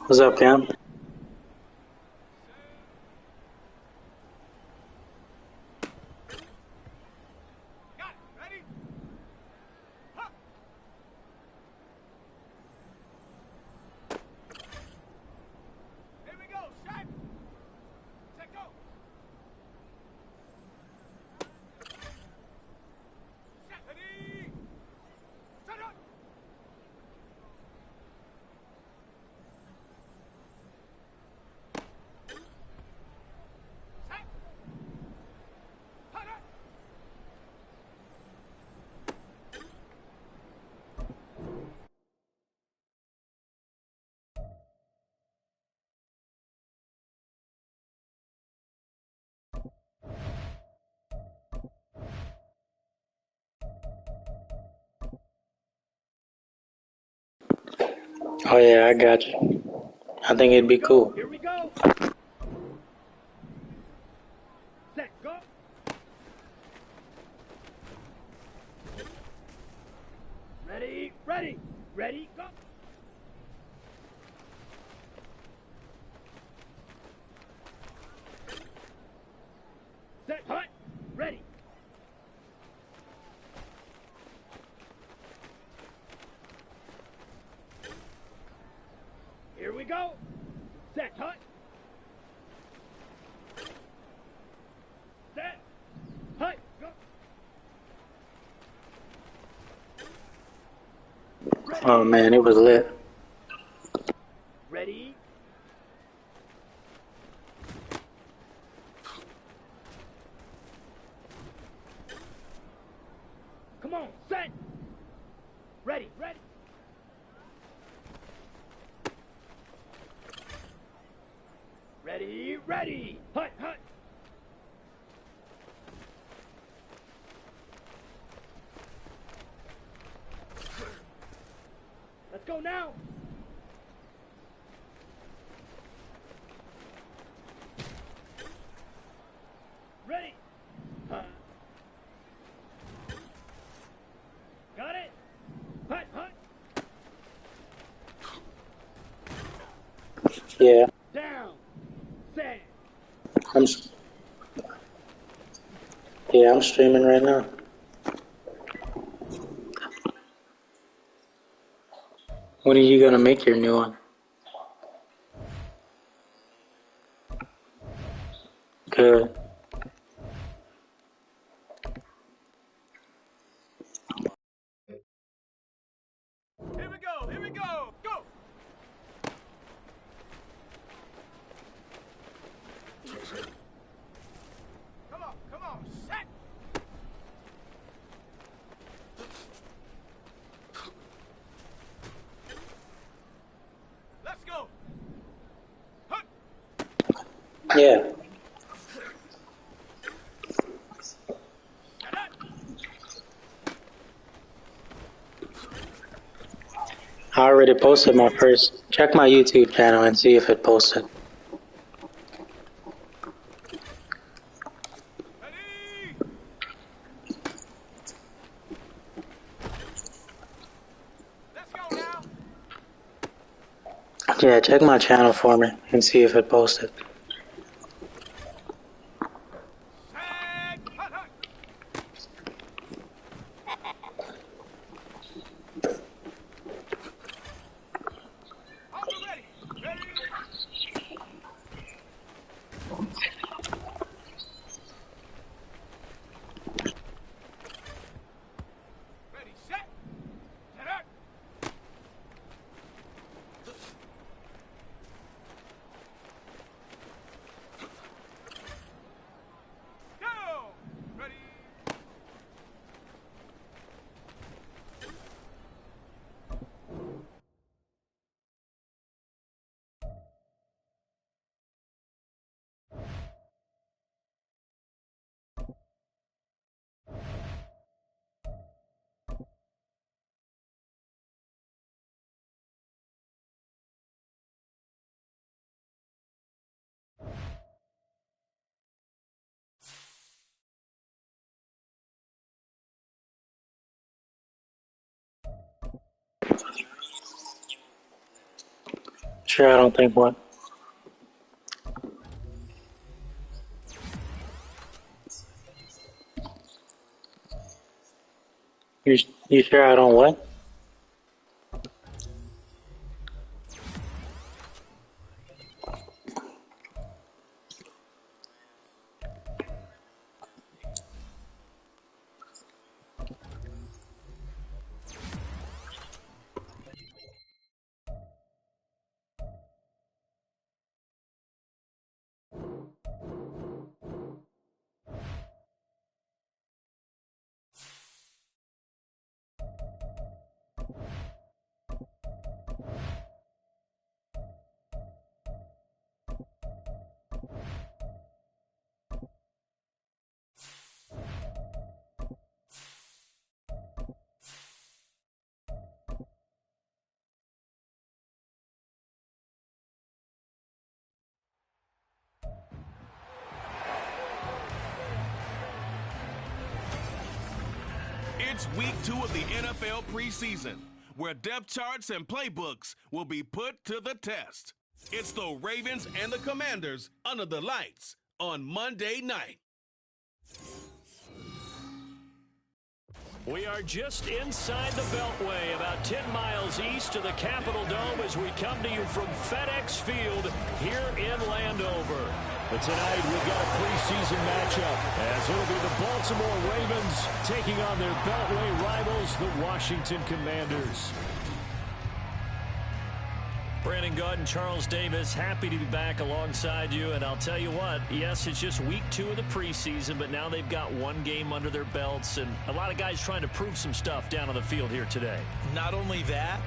What's up, Cam? Oh yeah, I got you. I think it'd be cool. Here we go. Set, go. Ready, ready, ready, go. Set, hut, ready. Here we go. Set, hut. Set, hut, go. Ready. Oh man, it was lit. Ready. Come on, set. Ready, ready. Ready, ready. Hut, hut. Let's go now. Ready. Got it. Hut, hut. Yeah, Down. Set. I'm streaming right now. When are you gonna make your new one? Good. Here we go. Here we go. Go. Come on. Set. Let's go. Hut. Yeah. I already posted my first. Check my YouTube channel and see if it posted. Ready. Let's go now. Yeah, check my channel for me and see if it posted. Set. Hut, hut. Are we ready? Ready. Ready, set. Set up. Sure, I don't think what. You sure I don't what? It's week 2 of the NFL preseason, where depth charts and playbooks will be put to the test. It's the Ravens and the Commanders under the lights on Monday night. We are just inside the Beltway, about 10 miles east of the Capitol Dome as we come to you from FedEx Field here in Landover. But tonight we've got a preseason matchup as it'll be the Baltimore Ravens taking on their Beltway rivals, the Washington Commanders. Brandon Gaudin, Charles Davis, happy to be back alongside you. And I'll tell you what, yes, it's just week 2 of the preseason, but now they've got one game under their belts. And a lot of guys trying to prove some stuff down on the field here today. Not only that,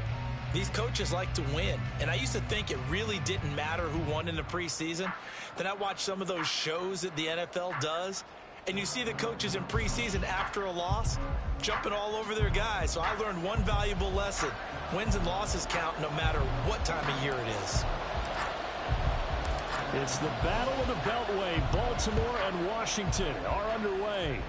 these coaches like to win. And I used to think it really didn't matter who won in the preseason. Then I watched some of those shows that the NFL does. And you see the coaches in preseason after a loss jumping all over their guys. So I learned one valuable lesson. Wins and losses count no matter what time of year it is. It's the Battle of the Beltway. Baltimore and Washington are underway.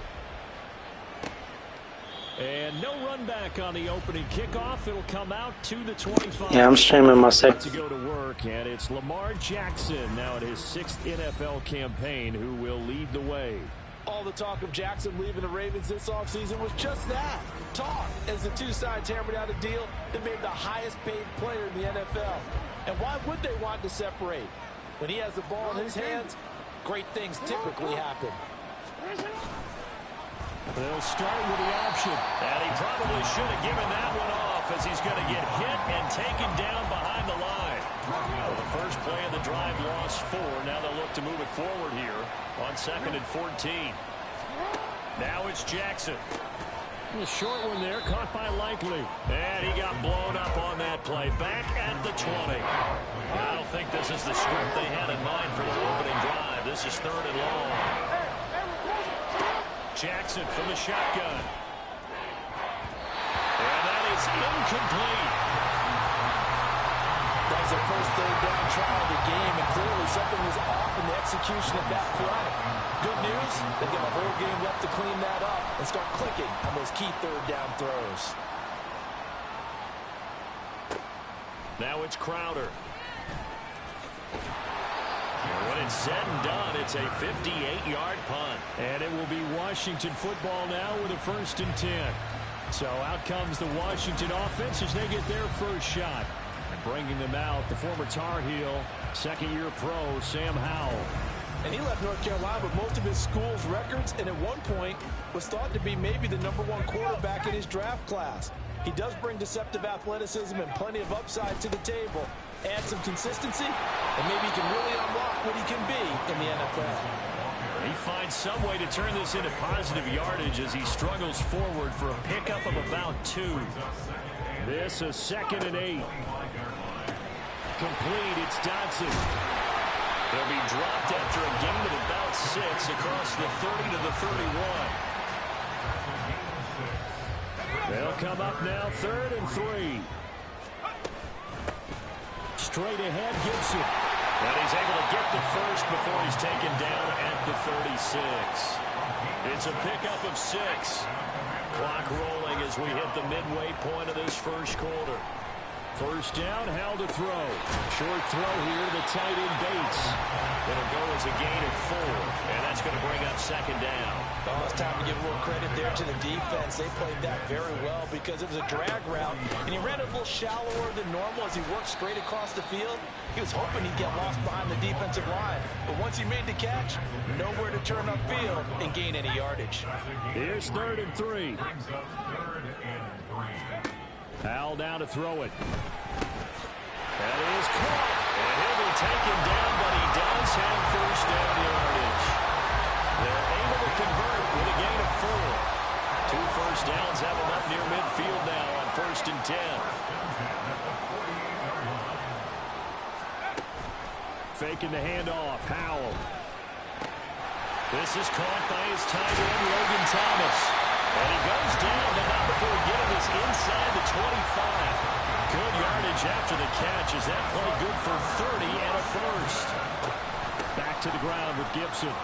And no run back on the opening kickoff. It'll come out to the 25. Yeah, I'm streaming my second. To go to work, and it's Lamar Jackson now in his 6th NFL campaign who will lead the way. All the talk of Jackson leaving the Ravens this offseason was just that, talk, as the two sides hammered out a deal that made the highest paid player in the NFL. And why would they want to separate? When he has the ball in his hands, great things typically happen. They'll start with the option. And he probably should have given that one off as he's going to get hit and taken down behind the line. Well, the first play of the drive lost 4. Now they'll look to move it forward here on 2nd and 14. Now it's Jackson. A short one there, caught by Likely. And he got blown up on that play. Back at the 20. I don't think this is the script they had in mind for their opening drive. This is 3rd and long. Jackson from the shotgun. And that is incomplete. That was their first 3rd down try of the game, and clearly something was off in the execution of that play. Good news, they've got a whole game left to clean that up and start clicking on those key 3rd down throws. Now it's Crowder. When it's said and done, it's a 58-yard punt. And it will be Washington football now with a 1st and 10. So out comes the Washington offense as they get their first shot. And bringing them out, the former Tar Heel, 2nd-year pro, Sam Howell. And he left North Carolina with most of his school's records, and at one point was thought to be maybe the #1 quarterback in his draft class. He does bring deceptive athleticism and plenty of upside to the table. Add some consistency, and maybe he can really unlock what he can be in the NFL. He finds some way to turn this into positive yardage as he struggles forward for a pickup of about 2. This is 2nd and 8. Complete, it's Dodson. He'll be dropped after a gain of about 6 across the 30 to the 31. They'll come up now 3rd and 3. Straight ahead, Gibson. And he's able to get the first before he's taken down at the 36. It's a pickup of 6. Clock rolling as we hit the midway point of this first quarter. First down, Howell to throw. Short throw here to the tight end Bates. It'll go as a gain of 4, and that's going to bring up second down. Oh, it's time to give a little credit there to the defense. They played that very well because it was a drag route, and he ran a little shallower than normal as he worked straight across the field. He was hoping he'd get lost behind the defensive line, but once he made the catch, nowhere to turn upfield and gain any yardage. Here's 3rd and 3. Howell down to throw it. That is caught, and he'll be taken down, but he does have first down yardage. They're able to convert with a gain of 4. 2 first downs have them up near midfield now on 1st and 10. Faking the handoff, Howell. This is caught by his tight end, Logan Thomas. And he goes down, but not before getting this inside the 25. Good yardage after the catch. Is that play good for 30 and a first? Back to the ground with Gibson.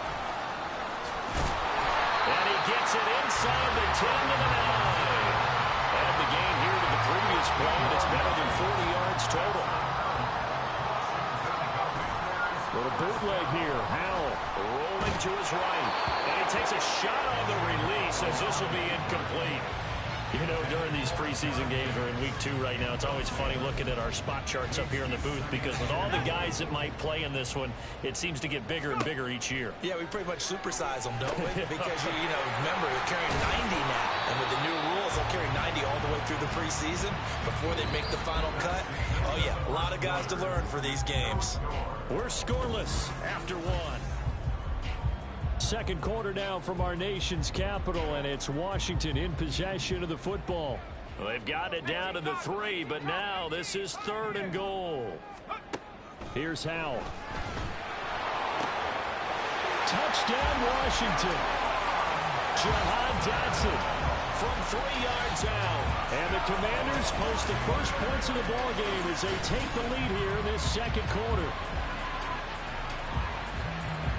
And he gets it inside the 10 to the 9. And the gain here to the previous play, and it's better than 40 yards total. Little bootleg here. Howell rolling to his right. And he takes a shot on the release as this will be incomplete. You know, during these preseason games, we're in week 2 right now, it's always funny looking at our spot charts up here in the booth because with all the guys that might play in this one, it seems to get bigger and bigger each year. Yeah, we pretty much supersize them, don't we? Because, you know, remember, they're carrying 90 now. And with the new rules, they'll carry 90 all the way through the preseason before they make the final cut. Oh, yeah, a lot of guys to learn for these games. We're scoreless after 1. Second quarter now from our nation's capital, and it's Washington in possession of the football. Well, they've got it down to the 3, but now this is 3rd and goal. Here's Howell. Touchdown, Washington. Jahan Dotson from 3 yards out. And the Commanders post the first points of the ball game as they take the lead here in this second quarter.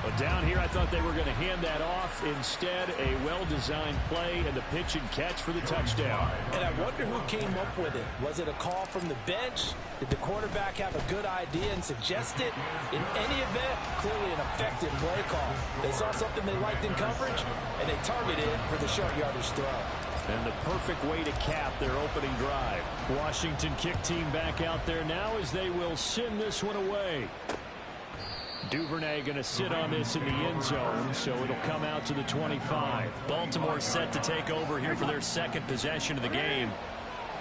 But down here, I thought they were going to hand that off. Instead, a well-designed play and the pitch and catch for the touchdown. And I wonder who came up with it. Was it a call from the bench? Did the quarterback have a good idea and suggest it? In any event, clearly an effective play call. They saw something they liked in coverage, and they targeted it for the short yardage throw. And the perfect way to cap their opening drive. Washington kick team back out there now as they will send this one away. Duvernay going to sit on this in the end zone, so it'll come out to the 25. Baltimore set to take over here for their second possession of the game.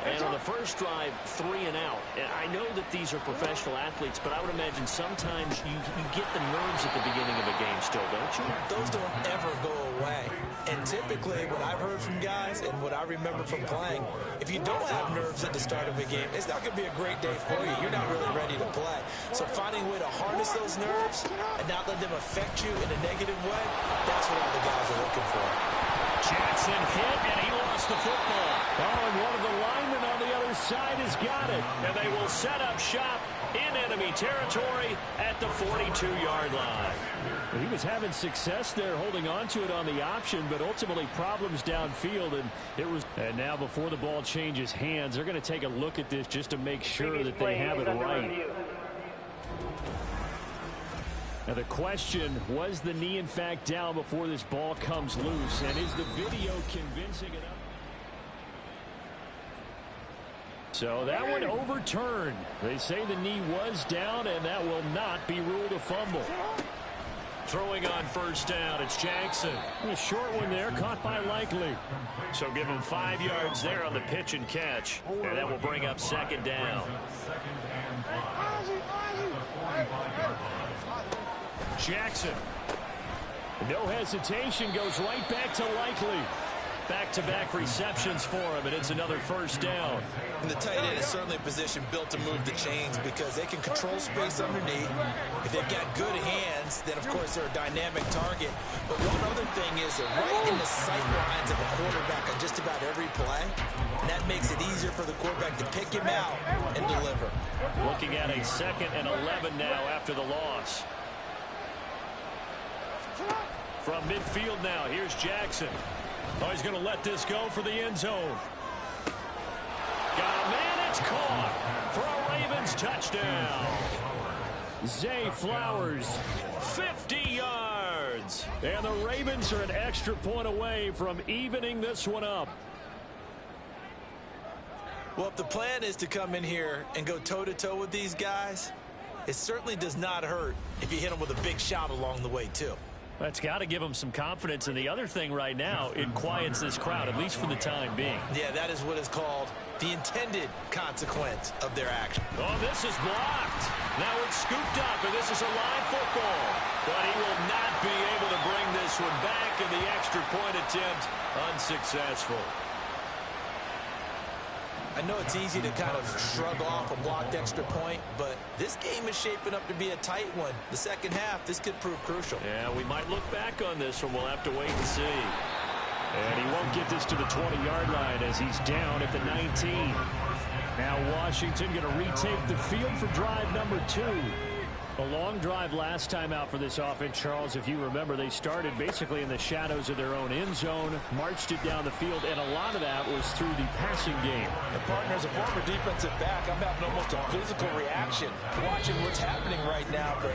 And on the first drive, 3 and out. And I know that these are professional athletes, but I would imagine sometimes you get the nerves at the beginning of a game still, don't you? Those don't ever go away. And typically, what I've heard from guys and what I remember from playing, if you don't have nerves at the start of a game, it's not going to be a great day for you. You're not really ready to play. So finding a way to harness those nerves and not let them affect you in a negative way, that's what all the guys are looking for. Jackson hit, and he lost the football. Oh, and one of the linemen on the other side has got it. And they will set up shop in enemy territory at the 42-yard line. He was having success there holding on to it on the option, but ultimately problems downfield. And now before the ball changes hands, they're going to take a look at this just to make sure that they have it right. Now the question, was the knee in fact down before this ball comes loose? And is the video convincing enough? So that one overturned. They say the knee was down, and that will not be ruled a fumble. Throwing on first down, it's Jackson. A short one there, caught by Likely. So give him 5 yards there on the pitch and catch. And that will bring up second down. Jackson. No hesitation, goes right back to Likely. Back-to-back receptions for him, and it's another first down. And the tight end is certainly a position built to move the chains because they can control space underneath. If they've got good hands, then, of course, they're a dynamic target. But one other thing is they're right in the sight lines of a quarterback on just about every play. And that makes it easier for the quarterback to pick him out and deliver. Looking at a 2nd and 11 now after the loss. From midfield now, here's Jackson. Oh, he's going to let this go for the end zone. Got a man, it's caught. Ravens touchdown. Zay Flowers, 50 yards. And the Ravens are an extra point away from evening this one up. Well, if the plan is to come in here and go toe-to-toe with these guys, it certainly does not hurt if you hit them with a big shot along the way, too. That's got to give them some confidence. And the other thing right now, it quiets this crowd, at least for the time being. Yeah, that is what is called the intended consequence of their action. Oh, this is blocked. Now it's scooped up, and this is a live football. But he will not be able to bring this one back, and the extra point attempt unsuccessful. I know it's easy to kind of shrug off a blocked extra point, but this game is shaping up to be a tight one. The second half, this could prove crucial. Yeah, we might look back on this one. We'll have to wait and see. And he won't get this to the 20-yard line as he's down at the 19. Now Washington going to retake the field for drive number 2. A long drive last time out for this offense, Charles. If you remember, they started basically in the shadows of their own end zone, marched it down the field, and a lot of that was through the passing game. The partner, as a former defensive back, I'm having almost a physical reaction watching what's happening right now. But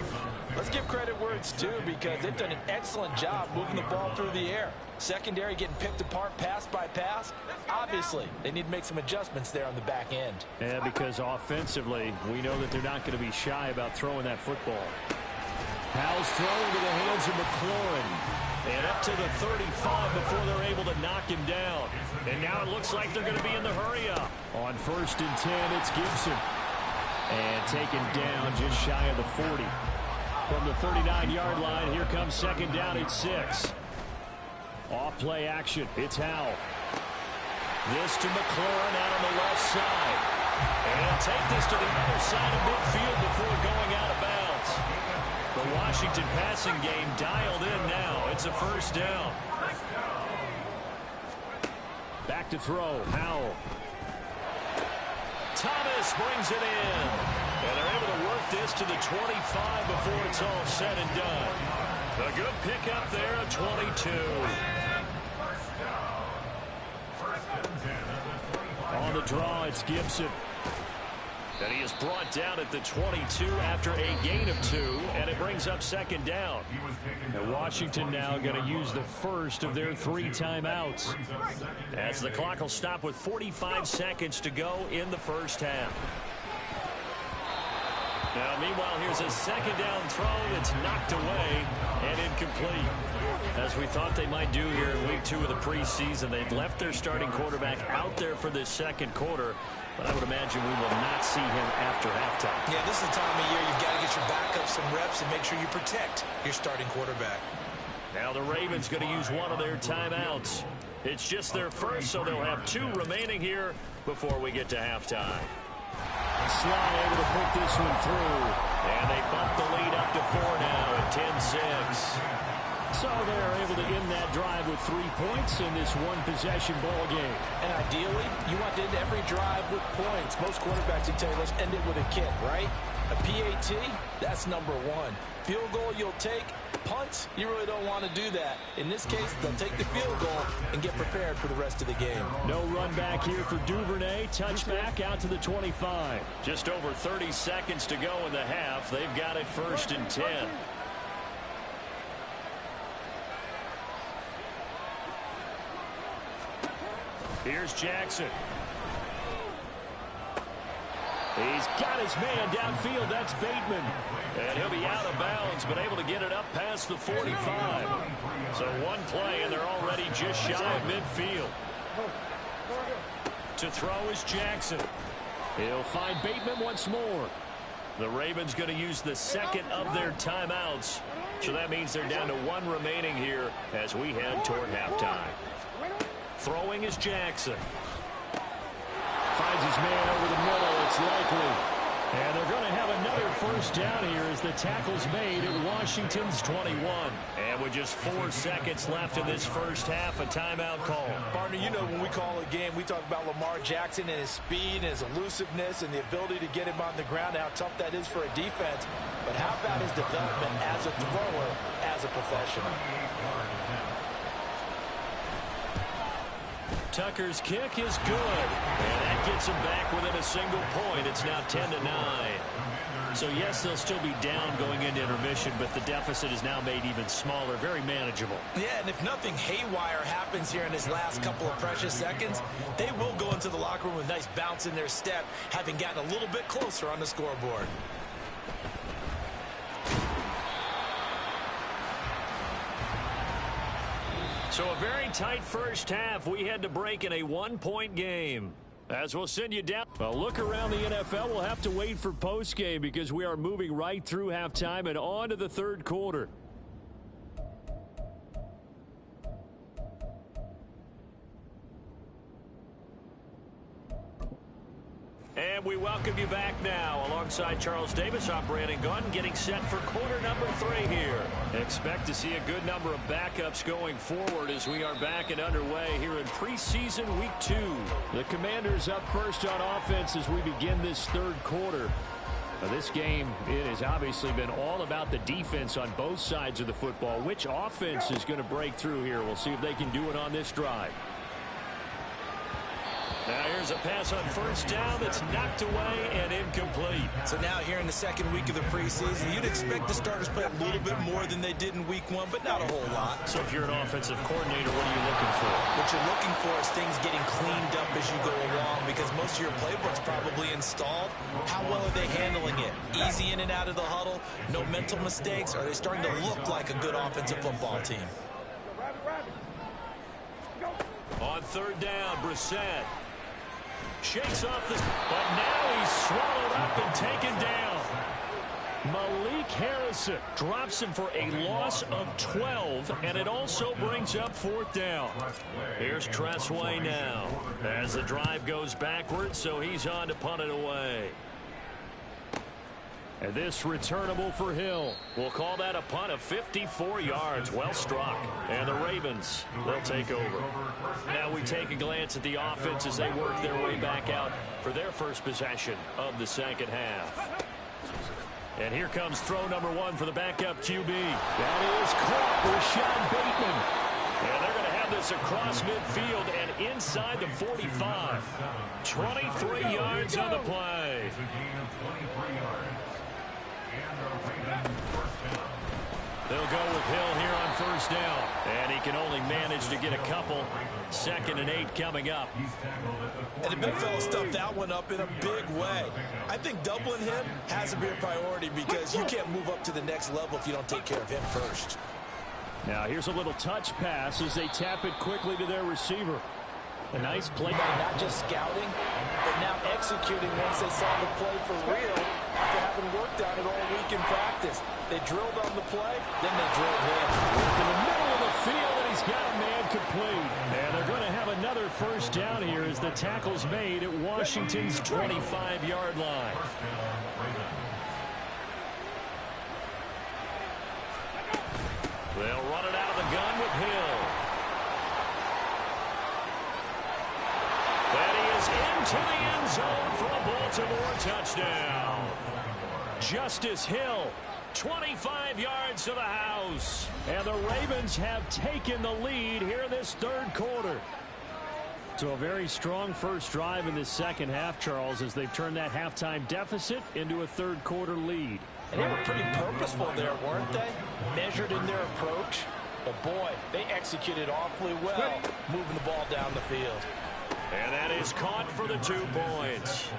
let's give credit where it's due, because they've done an excellent job moving the ball through the air. Secondary getting picked apart pass by pass. Obviously, they need to make some adjustments there on the back end. Yeah, because offensively, we know that they're not going to be shy about throwing that football. Howell's throwing to the hands of McLaurin. And up to the 35 before they're able to knock him down. And now it looks like they're going to be in the hurry-up. On 1st and 10, it's Gibson. And taken down just shy of the 40. From the 39-yard line, here comes 2nd down at 6. Off-play action. It's Howell. This to McLaurin out on the left side. And take this to the other side of midfield before going out of bounds. The Washington passing game dialed in now. It's a 1st down. Back to throw. Howell. Thomas brings it in. And they're able to work this to the 25 before it's all said and done. A good pickup there at 22. On the draw, it's Gibson. And he is brought down at the 22 after a gain of 2, and it brings up 2nd down. And Washington now going to use the first of their 3 timeouts, as the clock will stop with 45 seconds to go in the first half. Now, meanwhile, here's a 2nd down throw that's knocked away and incomplete. As we thought they might do here in week 2 of the preseason, they've left their starting quarterback out there for this 2nd quarter, but I would imagine we will not see him after halftime. Yeah, this is the time of year you've got to get your backup some reps and make sure you protect your starting quarterback. Now the Ravens going to use one of their timeouts. It's just their first, so they'll have 2 remaining here before we get to halftime. Sly able to put this one through. And they bump the lead up to 4 now at 10-6. So they're able to end that drive with 3 points in this one-possession ball game. And ideally, you want to end every drive with points. Most quarterbacks would tell you, let's end it with a kick, right? A PAT, that's number 1. Field goal you'll take. Punts, you really don't want to do that. In this case, they'll take the field goal and get prepared for the rest of the game. No run back here for Duvernay. Touchback out to the 25. Just over 30 seconds to go in the half. They've got it 1st and 10. Here's Jackson. He's got his man downfield. That's Bateman. And he'll be out of bounds, but able to get it up past the 45. So one play, and they're already just shy of midfield. To throw is Jackson. He'll find Bateman once more. The Ravens going to use the 2nd of their timeouts. So that means they're down to 1 remaining here as we head toward halftime. Throwing is Jackson. Finds his man over the middle. It's likely. And they're going to have another 1st down here as the tackle's made at Washington's 21. And with just 4 seconds left in this first half, a timeout call. Partner, you know when we call a game, we talk about Lamar Jackson and his speed and his elusiveness and the ability to get him on the ground, how tough that is for a defense. But how about his development as a thrower, as a professional? Tucker's kick is good. And that gets him back within a single point. It's now 10-9. So, yes, they'll still be down going into intermission, but the deficit is now made even smaller, very manageable. Yeah, and if nothing haywire happens here in his last couple of precious seconds, they will go into the locker room with a nice bounce in their step, having gotten a little bit closer on the scoreboard. So a very tight first half. We had to break in a one-point game. As we'll send you down. A look around the NFL. We'll have to wait for postgame because we are moving right through halftime and on to the third quarter. And we welcome you back now. Alongside Charles Davis, I'm Brandon Gunn, getting set for quarter number 3 here. Expect to see a good number of backups going forward as we are back and underway here in preseason week 2. The Commanders up first on offense as we begin this third quarter. Now, this game, it has obviously been all about the defense on both sides of the football. Which offense is going to break through here? We'll see if they can do it on this drive. Now here's a pass on first down that's knocked away and incomplete. So now here in the second week of the preseason, you'd expect the starters play a little bit more than they did in week 1, but not a whole lot. So if you're an offensive coordinator, what are you looking for? What you're looking for is things getting cleaned up as you go along because most of your playbook's probably installed. How well are they handling it? Easy in and out of the huddle? No mental mistakes? Are they starting to look like a good offensive football team? On third down, Brissett shakes off this, but now he's swallowed up and taken down. Malik Harrison drops him for a loss of 12, and it also brings up fourth down. Here's Tressway now as the drive goes backwards, so he's on to punt it away. And this returnable for Hill. We'll call that a punt of 54 yards. Well struck. And the Ravens, they'll take over. Now we take a glance at the offense as they work their way back out for their first possession of the second half. And here comes throw number 1 for the backup QB. That is caught. Rashad Bateman. And they're going to have this across midfield and inside the 45. 23 yards on the play. They'll go with Hill here on first down. And he can only manage to get a couple. 2nd and 8 coming up. And the big fella stuffed that one up in a big way. I think doubling him has to be a priority because you can't move up to the next level if you don't take care of him first. Now here's a little touch pass as they tap it quickly to their receiver. A nice play. Not just scouting, but now executing once they saw the play for real after having worked on it all week in practice. They drilled on the play, then they drilled him. In the middle of the field, and he's got a man complete. And they're going to have another first down here as the tackle's made at Washington's 25-yard line. They'll run it out of the gun with Hill. And he is into the end zone for a Baltimore touchdown. Justice Hill, 25 yards to the house. And the Ravens have taken the lead here this third quarter. So a very strong first drive in this second half, Charles, as they've turned that halftime deficit into a third quarter lead. And they were pretty purposeful there, weren't they? Measured in their approach. But boy, they executed awfully well, moving the ball down the field. And that is caught for the 2 points.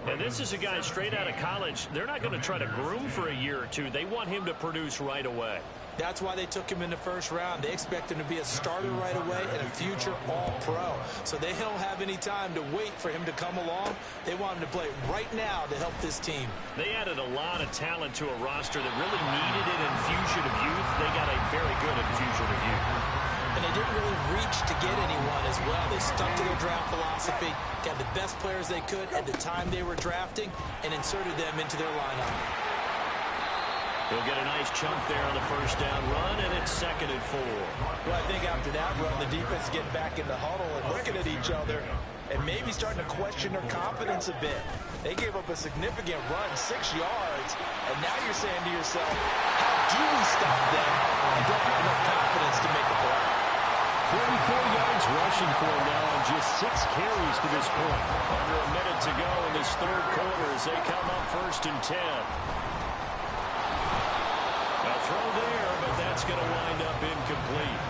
And this is a guy straight out of college. They're not going to try to groom for a year or two. They want him to produce right away. That's why they took him in the first round. They expect him to be a starter right away and a future all-pro. So they don't have any time to wait for him to come along. They want him to play right now to help this team. They added a lot of talent to a roster that really needed an infusion of youth. They got a very good infusion of youth. And they didn't really reach to get anyone as well. They stuck to their draft philosophy, got the best players they could at the time they were drafting, and inserted them into their lineup. They'll get a nice chunk there on the first down run, and it's 2nd and 4. Well, I think after that run, the defense get back in the huddle and looking at each other and maybe starting to question their confidence a bit. They gave up a significant run, 6 yards, and now you're saying to yourself, how do we stop them and don't have enough confidence to make a play? 44 yards rushing for him now on just 6 carries to this point. Under a minute to go in this third quarter as they come up 1st and 10. A throw there, but that's going to wind up incomplete.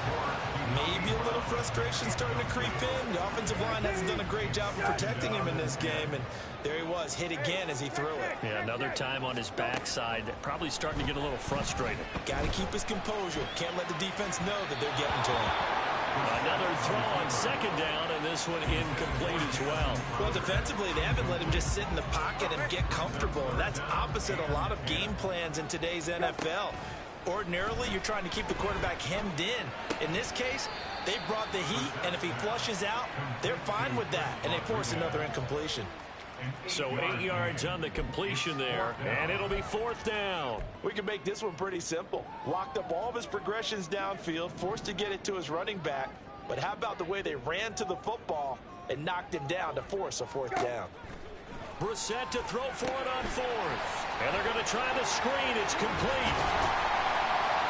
Maybe a little frustration starting to creep in. The offensive line hasn't done a great job of protecting him in this game, and there he was, hit again as he threw it. Yeah, another time on his backside, probably starting to get a little frustrated. Got to keep his composure. Can't let the defense know that they're getting to him. Another throw on 2nd down, and this one incomplete as well. Well, defensively, they haven't let him just sit in the pocket and get comfortable, and that's opposite a lot of game plans in today's NFL. Ordinarily, you're trying to keep the quarterback hemmed in. In this case, they brought the heat, and if he flushes out, they're fine with that, and they force another incompletion. So 8 yards on the completion there, and it'll be 4th down. We can make this one pretty simple. Locked up all of his progressions downfield, forced to get it to his running back. But how about the way they ran to the football and knocked him down to force a 4th down? Brissett to throw for it on 4th. And they're going to try the screen. It's complete.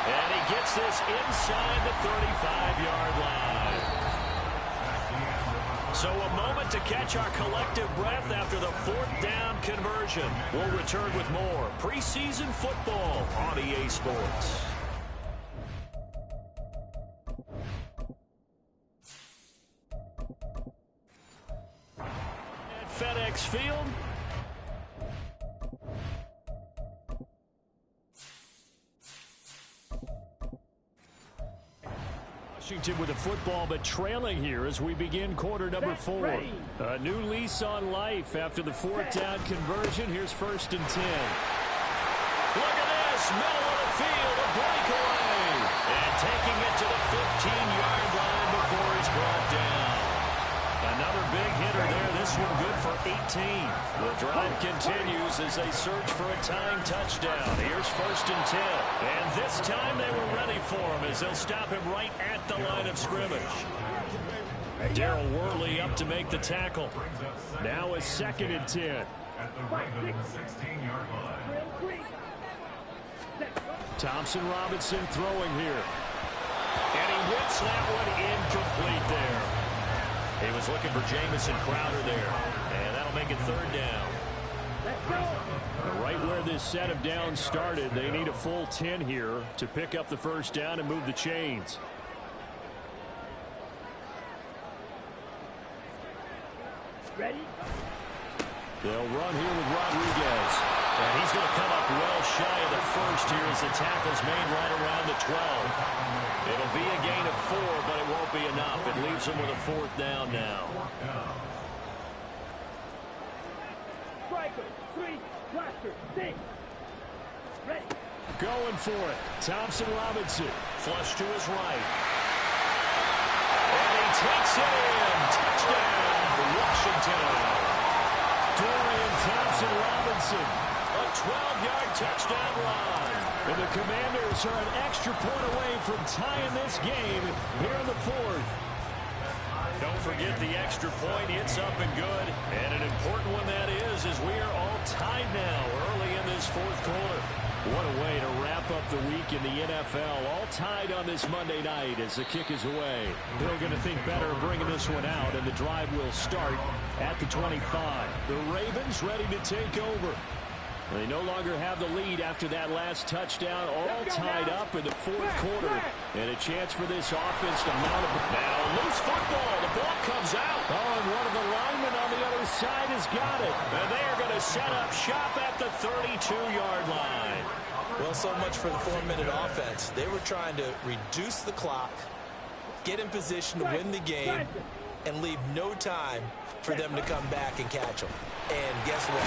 And he gets this inside the 35-yard line. So a moment to catch our collective breath after the 4th down conversion. We'll return with more preseason football on EA Sports. At FedEx Field. Washington with the football, but trailing here as we begin quarter number 4. A new lease on life after the 4th down conversion. Here's 1st and 10. Look at this, middle of the field, a breakaway. And taking it to the 15-yard line before he's brought down. Another big hitter there, this one good for 18. The drive continues as they search for a tying touchdown. Here's 1st and 10. And this time they were ready for him as they'll stop him right at the line of scrimmage. Darrell Worley up to make the tackle. Now a 2nd and 10. Thompson Robinson throwing here. And he whips that one incomplete there. He was looking for Jamison Crowder there. And that'll make it 3rd down. Right where this set of downs started, they need a full 10 here to pick up the 1st down and move the chains. Ready? They'll run here with Rodriguez. And he's going to come up well shy of the 1st here as the tackle's made right around the 12. It'll be a gain of 4, but it won't be enough. It leaves them with a 4th down now. Striker, 3, blaster, 6. Ready? Going for it. Thompson Robinson. Flush to his right. And he takes it in. Touchdown, Washington. Dorian Thompson-Robinson, a 12-yard touchdown run. And the Commanders are an extra point away from tying this game here in the 4th. Don't forget the extra point. It's up and good. And an important one that is as we are all tied now early in this 4th quarter. What a way to wrap up the week in the NFL. All tied on this Monday night as the kick is away. They're going to think better of bringing this one out, and the drive will start at the 25. The Ravens ready to take over. They no longer have the lead after that last touchdown. All tied up in the 4th quarter. And a chance for this offense to mount up. Now, loose football. The ball comes out. Oh, and one of the linemen on the other side has got it. And they are going to set up shop at the 32-yard line. Well, so much for the 4-minute offense. They were trying to reduce the clock, get in position to win the game, and leave no time for them to come back and catch them. And guess what?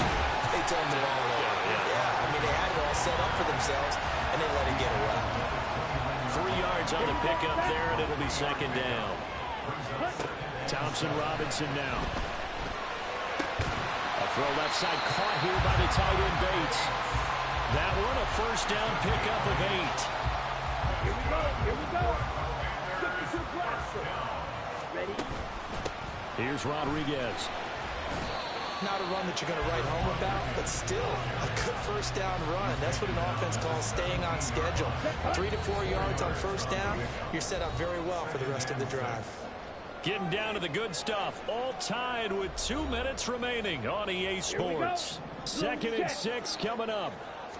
They turned the ball over. Yeah, I mean, they had it all set up for themselves, and they let it get away. 3 yards on the pickup there, and it'll be 2nd down. Thompson Robinson now. A throw left side caught here by the tight end Bates. That one a 1st down pickup of 8. Here we go, here we go. 52 blaster. Ready? Here's Rodriguez. Not a run that you're going to write home about, but still a good first down run. That's what an offense calls staying on schedule. 3 to 4 yards on first down, you're set up very well for the rest of the drive. Getting down to the good stuff. All tied with 2 minutes remaining on EA Sports. 2nd and 6 coming up.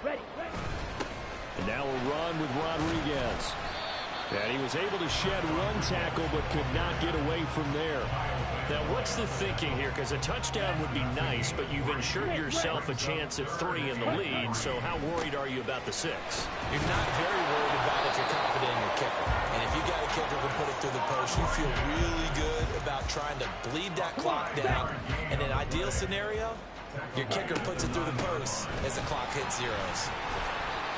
And now a run with Rodriguez. And he was able to shed 1 tackle but could not get away from there. Now, what's the thinking here? Because a touchdown would be nice, but you've ensured yourself a chance at 3 in the lead, so how worried are you about the 6? You're not very worried about if you're confident in your kicker. And if you got a kicker who can put it through the post, you feel really good about trying to bleed that clock down. In an ideal scenario, your kicker puts it through the post as the clock hits zeros.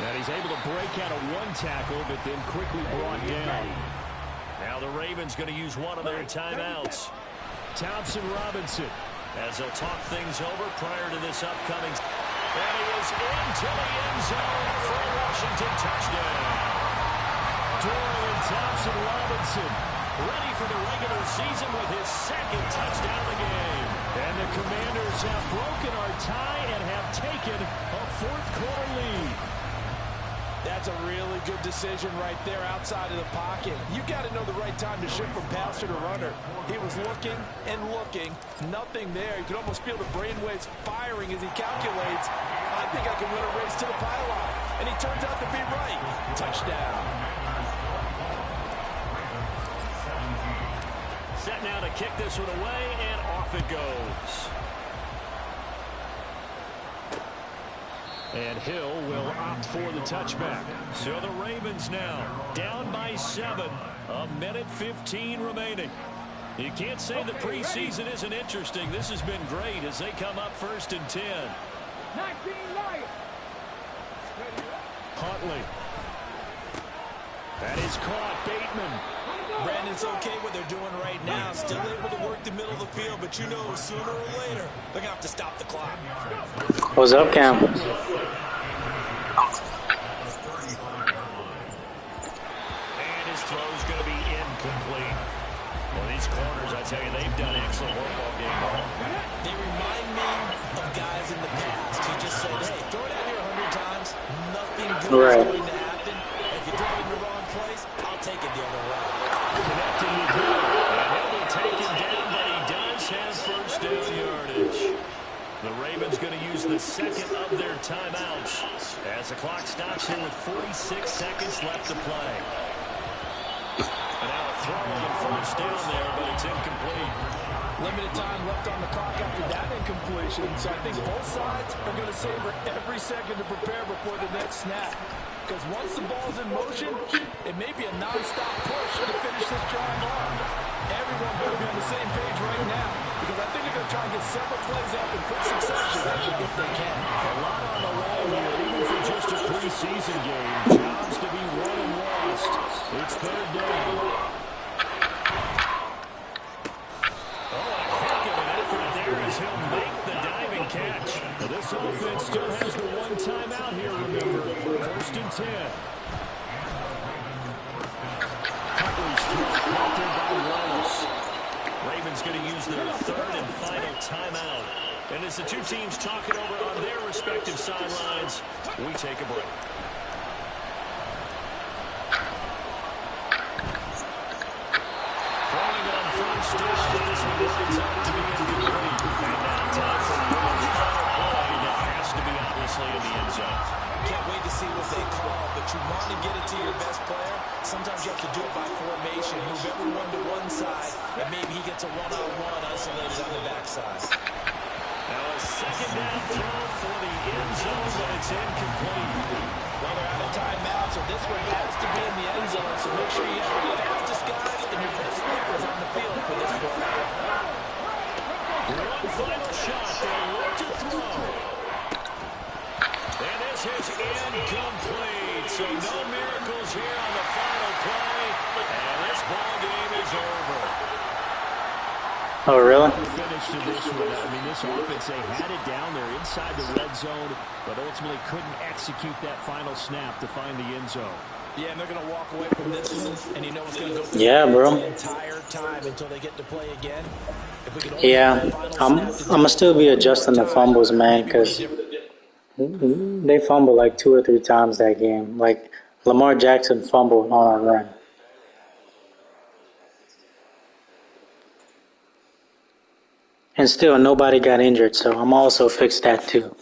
And he's able to break out of 1 tackle, but then quickly brought down. Now the Ravens going to use one of their timeouts. Thompson Robinson, as they'll talk things over prior to this upcoming. And he is into the end zone for a Washington touchdown. Dorian Thompson Robinson ready for the regular season with his 2nd touchdown of the game. And the Commanders have broken our tie and have taken a 4th quarter lead. That's a really good decision right there outside of the pocket. You got to know the right time to shift from passer to runner. He was looking and looking, nothing there. You could almost feel the brainwaves firing as he calculates, I think I can win a race to the pylon. And he turns out to be right. Touchdown. Set now to kick this one away, and off it goes. And Hill will opt for the touchback. So the Ravens now down by 7. 1:15 remaining. You can't say the preseason isn't interesting. This has been great as they come up 1st and 10. Huntley. That is caught. Bateman. Brandon's okay what they're doing right now. Still able to work the middle of the field, but you know sooner or later they're going to have to stop the clock. What's up, Cam? And his throw's going to be incomplete. Well, these corners, I tell you, they've done excellent work all game long. They remind me of guys in the past who just said, hey, throw it out here 100 times, nothing good is going to happen. If you throw it in the wrong place, I'll take it the other way. Connecting with Hill. And he'll be taken down, but he does have 1st down yardage. The Ravens going to use the 2nd of their timeouts as the clock stops here with 46 seconds left to play. And now a throw on 1st down there, but it's incomplete. Limited time left on the clock after that incompletion, so I think both sides are going to savor every second to prepare before the next snap. Because once the ball's in motion, it may be a non-stop push to finish this drive off. Everyone better be on the same page right now, because I think they're going to try and get several plays up in quick succession if they can. A lot on the line here, even for just a preseason game. Jobs to be won and lost. It's 3rd down. Oh, a heck of an effort there as he'll make the diving catch. Now, this offense still has the 1 timeout here, remember. 1st and 10. Huntley's throw caught there by Wallace. Ravens going to use their 3rd and final timeout. And as the 2 teams talk it over on their respective sidelines, we take a break. Throwing on 1st down, but this one lines up to be incomplete. And now time for one final play that has to be obviously in the end zone. Can't wait to see what they call, but you want to get it to your best player. Sometimes you have to do it by formation. Move everyone to one side, and maybe he gets a one-on-one isolated on the backside. Now a 2nd down throw for the end zone, but it's incomplete. Well, they're out of timeout, so this one has to be in the end zone. So make sure you have your fastest guys and your best sleepers on the field for this play. One final shot. They'll look to throw. And this is incomplete. So no miracles here on the final play. And this ball game is over. Oh, really? Finish to this one. I mean, this offense, they had it down there inside the red zone, but ultimately couldn't execute that final snap to find the end zone. Yeah, and they're going to walk away from this one, and you know it's going to go through bro. the entire time until they get to play again. If we could Yeah, I'm going to still be adjusting the fumbles, man, because They fumbled like 2 or 3 times that game. Like Lamar Jackson fumbled on a run. And still nobody got injured, so I'm also fixed that too.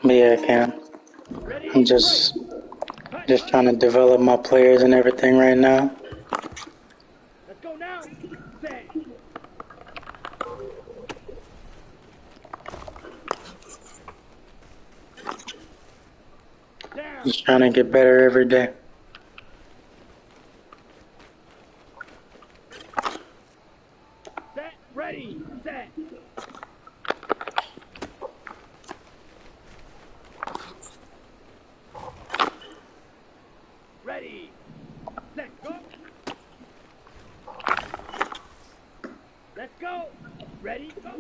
But yeah, Cam, I'm just trying to develop my players and everything right now. Let's go now. Set. Down. Just trying to get better every day. Set. Ready. Set. Ready. Set. Go. Let's go. Ready. Go.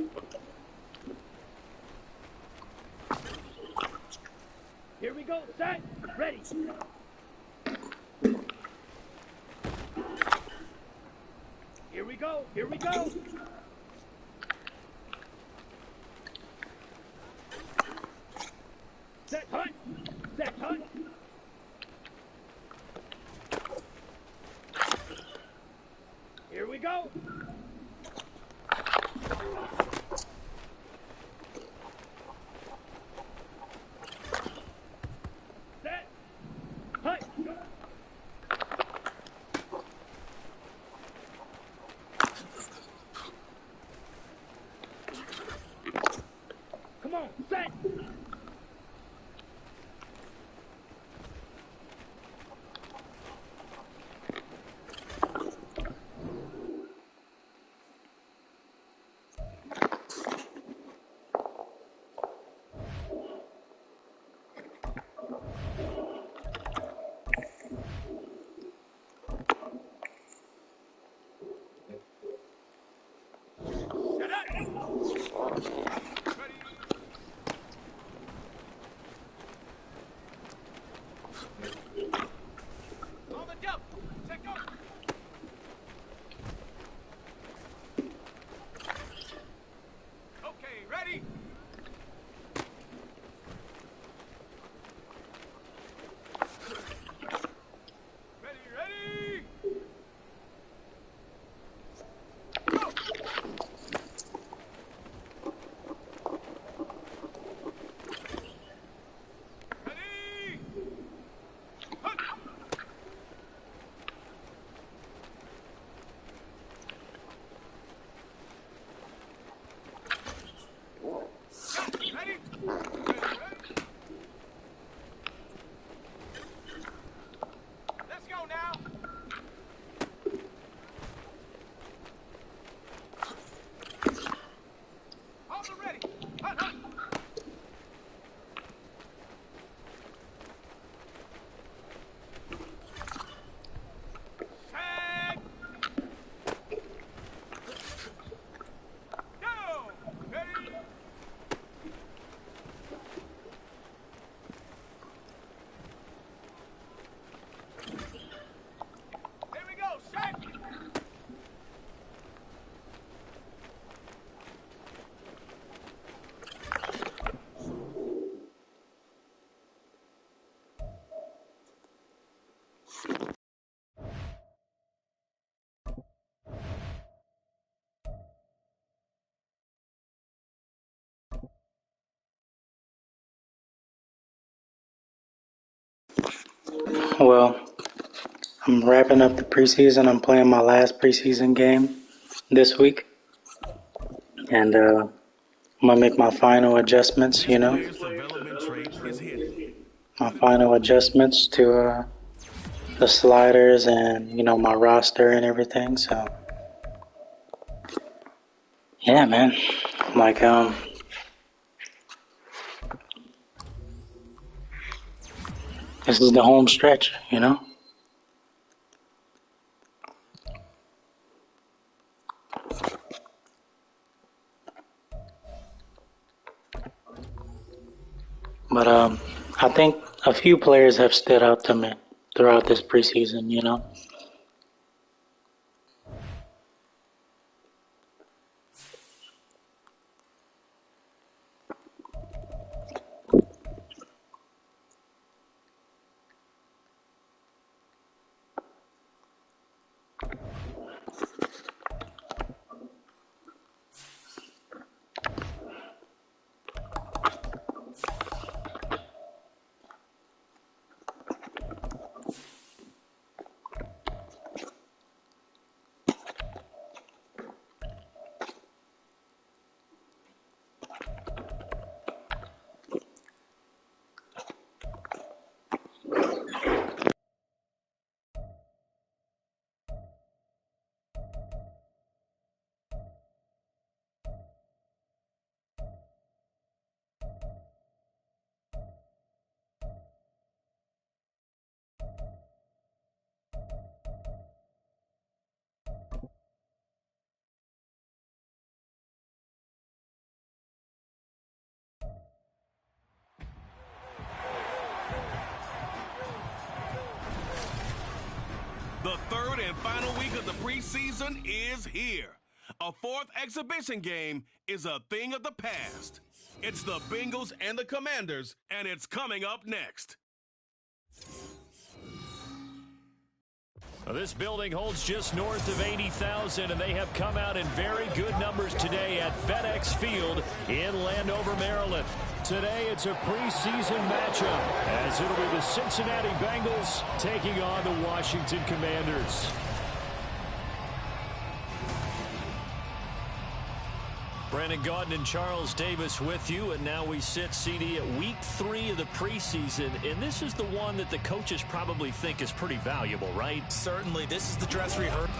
Here we go. Set. Ready. Here we go. Here we go. Set. Hunt. Set. Hunt. Here we go. Set. Hunt. Come on. Set. On the jump. Set. Go. Okay. Ready. Ready. Go. Ready. Hunt. Ready. Let's go now. All ready. Hunt. Set. Go. Ready. Here we go. Set. Well, I'm wrapping up the preseason. I'm playing my last preseason game this week. And I'm going to make my final adjustments, This player's development trait is hidden. my final adjustments to the sliders and, my roster and everything. So, yeah, man. Like, this is the home stretch. But I think a few players have stood out to me throughout this preseason. preseason is here. A fourth exhibition game is a thing of the past. It's the Bengals and the Commanders, and it's coming up next. This building holds just north of 80,000, and they have come out in very good numbers today at FedEx Field in Landover, Maryland. Today, it's a preseason matchup, as it'll be the Cincinnati Bengals taking on the Washington Commanders. Brandon Gaudin and Charles Davis with you, and now we sit, CD, at week 3 of the preseason, and this is the one that the coaches probably think is pretty valuable, right? Certainly. This is the dress rehearsal.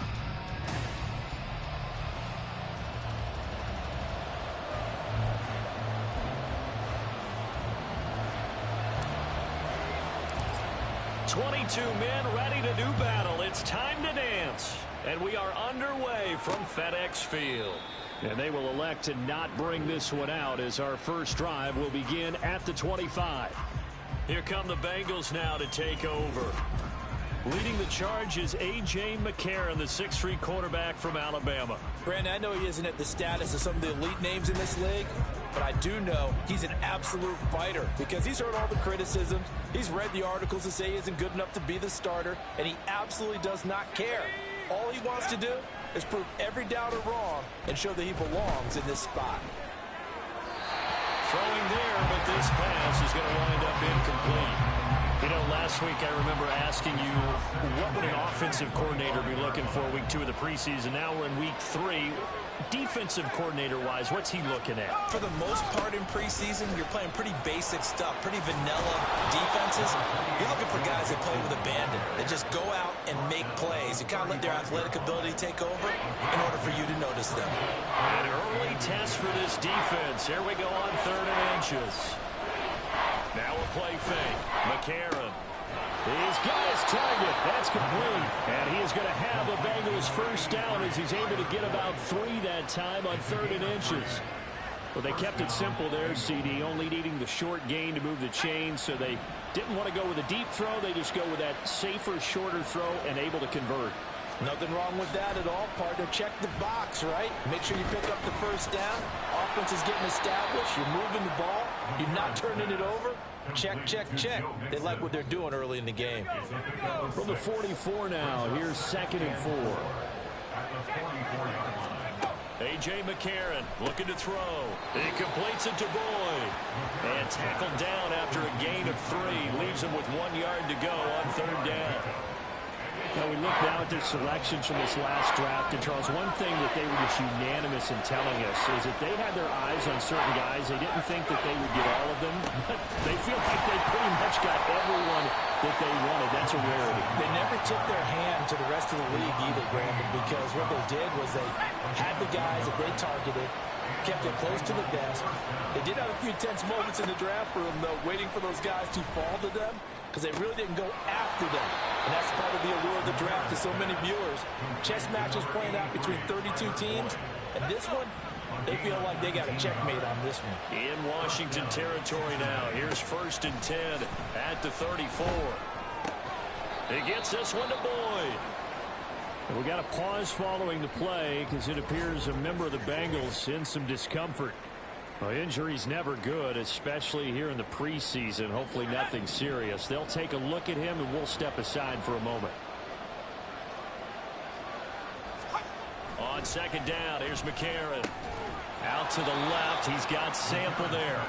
"22 men ready to do battle. It's time to dance." And we are underway from FedEx Field. And they will elect to not bring this one out, as our first drive will begin at the 25. Here come the Bengals now to take over. Leading the charge is A.J. McCarron, the 6'3" quarterback from Alabama. Brandon, I know he isn't at the status of some of the elite names in this league, but I do know he's an absolute fighter because he's heard all the criticisms. He's read the articles that say he isn't good enough to be the starter, and he absolutely does not care. All he wants to do is prove every doubter wrong and show that he belongs in this spot. Throwing there, but this pass is going to wind up incomplete. You know, last week I remember asking you, what would an offensive coordinator be looking for week 2 of the preseason? Now we're in week 3. Defensive coordinator-wise, what's he looking at? For the most part in preseason, you're playing pretty basic stuff, pretty vanilla defenses. You're looking for guys that play with abandon, that just go out and make plays. You kind of let their athletic ability take over in order for you to notice them. An early test for this defense. Here we go on 3rd and inches. Now a play fake. McCarron. He's got his target. That's complete. And he is going to have the Bengals first down as he's able to get about 3 that time on 3rd and inches. Well, they kept it simple there, CD, only needing the short gain to move the chain, so they didn't want to go with a deep throw. They just go with that safer, shorter throw and able to convert. Nothing wrong with that at all, partner. Check the box, right? Make sure you pick up the first down. Offense is getting established. You're moving the ball. You're not turning it over. Check, check, check. They like what they're doing early in the game. From the 44 now, here's 2nd and 4. A.J. McCarron looking to throw. He completes it to Boyd. And tackled down after a gain of 3. Leaves him with 1 yard to go on 3rd down. Now we look now at their selections from this last draft, and Charles, one thing that they were just unanimous in telling us is that they had their eyes on certain guys. They didn't think that they would get all of them, but they feel like they pretty much got everyone that they wanted. That's a rarity. They never took their hand to the rest of the league either, Brandon, because what they did was they had the guys that they targeted, kept it close to the vest. They did have a few tense moments in the draft room, though, waiting for those guys to fall to them, because they really didn't go after them. And that's part of the allure of the draft to so many viewers. Chess matches playing out between 32 teams, and this one, they feel like they got a checkmate on this one. In Washington territory now. Here's 1st and 10 at the 34. He gets this one to Boyd. And we got a pause following the play because it appears a member of the Bengals in some discomfort. Well, injury's never good, especially here in the preseason. Hopefully nothing serious. They'll take a look at him, and we'll step aside for a moment. On 2nd down, here's McCarron. Out to the left, he's got Sample there.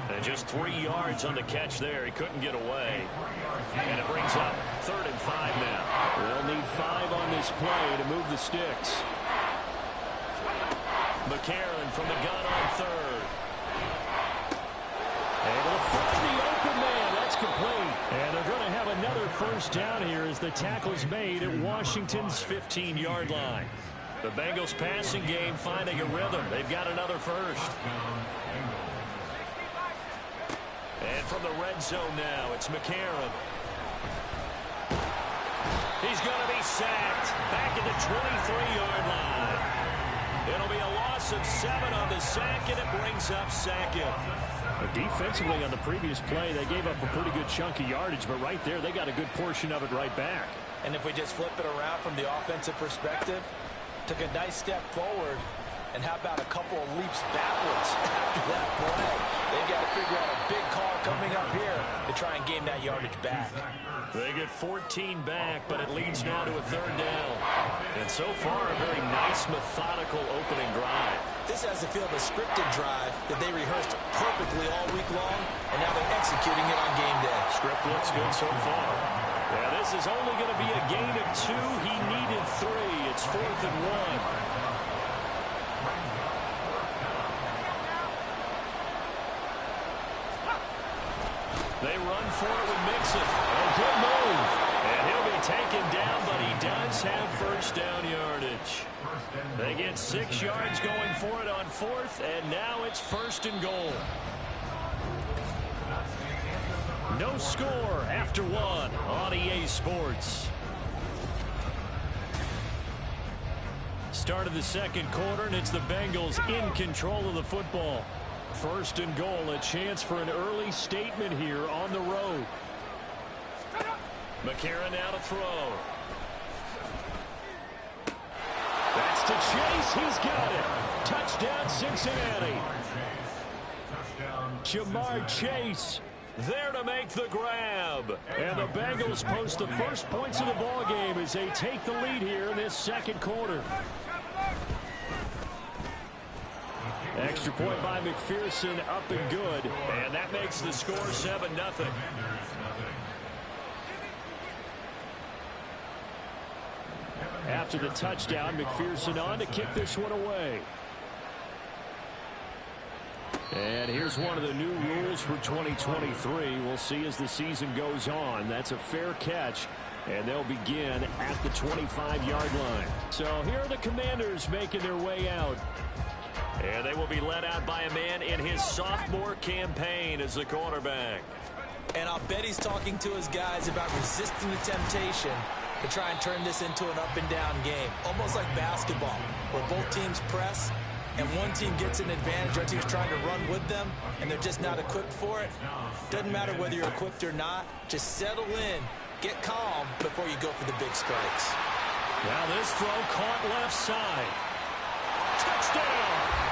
And just 3 yards on the catch there. He couldn't get away. And it brings up 3rd and 5 now. They'll need 5 on this play to move the sticks. McCarron from the gun on 3rd. Able to find the open man. That's complete. And they're going to have another first down here as the tackle's made at Washington's 15-yard line. The Bengals passing game finding a rhythm. They've got another first. And from the red zone now, it's McCarron. He's going to be sacked back at the 23-yard line. It'll be a loss of 7 on the sack, and it brings up 2nd. Defensively on the previous play, they gave up a pretty good chunk of yardage, but right there, they got a good portion of it right back. And if we just flip it around from the offensive perspective, took a nice step forward, and how about a couple of leaps backwards after that play? They've got to figure out a big call coming up here to try and gain that yardage back. They get 14 back, but it leads now to a third down. And so far, a very nice, methodical opening drive. This has the feel of a scripted drive that they rehearsed perfectly all week long, and now they're executing it on game day. Script looks good so far. Yeah, this is only going to be a gain of 2. He needed 3. It's 4th and 1. They run for it with Mixon. A good move. And he'll be taken down, but he does have first down yardage. They get 6 yards going for it on 4th, and now it's 1st and goal. No score after 1 on EA Sports. Start of the second quarter, and it's the Bengals in control of the football. 1st and goal, a chance for an early statement here on the road. McCarron now to throw. That's to Chase. He's got it. Touchdown, Cincinnati. Jamar Chase there to make the grab. And the Bengals post the first points of the ball game as they take the lead here in this second quarter. Extra point by McPherson, up and good. And that makes the score 7-0. After the touchdown, McPherson on to kick this one away. And here's one of the new rules for 2023. We'll see as the season goes on. That's a fair catch, and they'll begin at the 25-yard line. So here are the Commanders making their way out. And they will be led out by a man in his sophomore campaign as the quarterback. And I'll bet he's talking to his guys about resisting the temptation to try and turn this into an up-and-down game. Almost like basketball, where both teams press, and one team gets an advantage, the other team's trying to run with them, and they're just not equipped for it. Doesn't matter whether you're equipped or not. Just settle in, get calm before you go for the big strikes. Now this throw caught left side. Touchdown!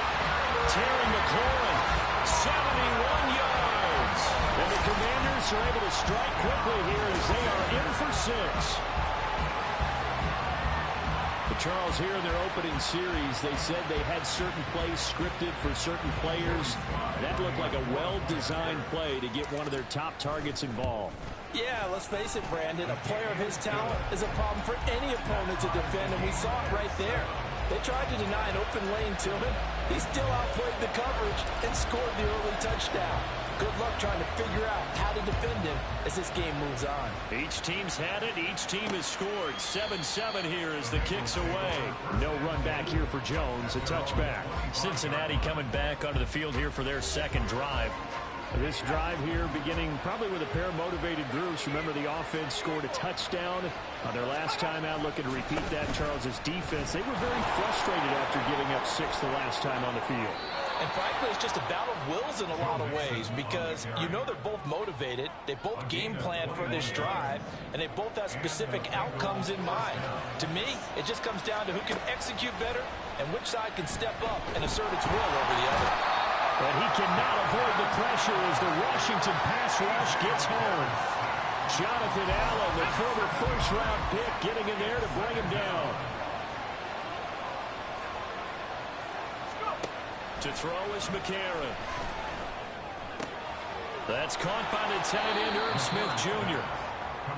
Terry McLaurin, 71 yards. And the Commanders are able to strike quickly here as they are in for 6. But Charles, here in their opening series, they said they had certain plays scripted for certain players. That looked like a well-designed play to get one of their top targets involved. Yeah, let's face it, Brandon. A player of his talent is a problem for any opponent to defend, and we saw it right there. They tried to deny an open lane to him. He still outplayed the coverage and scored the early touchdown. Good luck trying to figure out how to defend him as this game moves on. Each team's had it. Each team has scored. 7-7 here as the kick's away. No run back here for Jones. A touchback. Cincinnati coming back onto the field here for their second drive. This drive here beginning probably with a pair of motivated groups. Remember, the offense scored a touchdown on their last time out. Looking to repeat that. Charles's defense, they were very frustrated after giving up 6 the last time on the field. And frankly, it's just a battle of wills in a lot of ways because you know they're both motivated. They both game plan for this drive, and they both have specific outcomes in mind. To me, it just comes down to who can execute better and which side can step up and assert its will over the other. And he cannot avoid the pressure as the Washington pass rush gets home. Jonathan Allen, the former first-round pick, getting in there to bring him down. To throw is McCarron. That's caught by the tight end, Herb Smith Jr.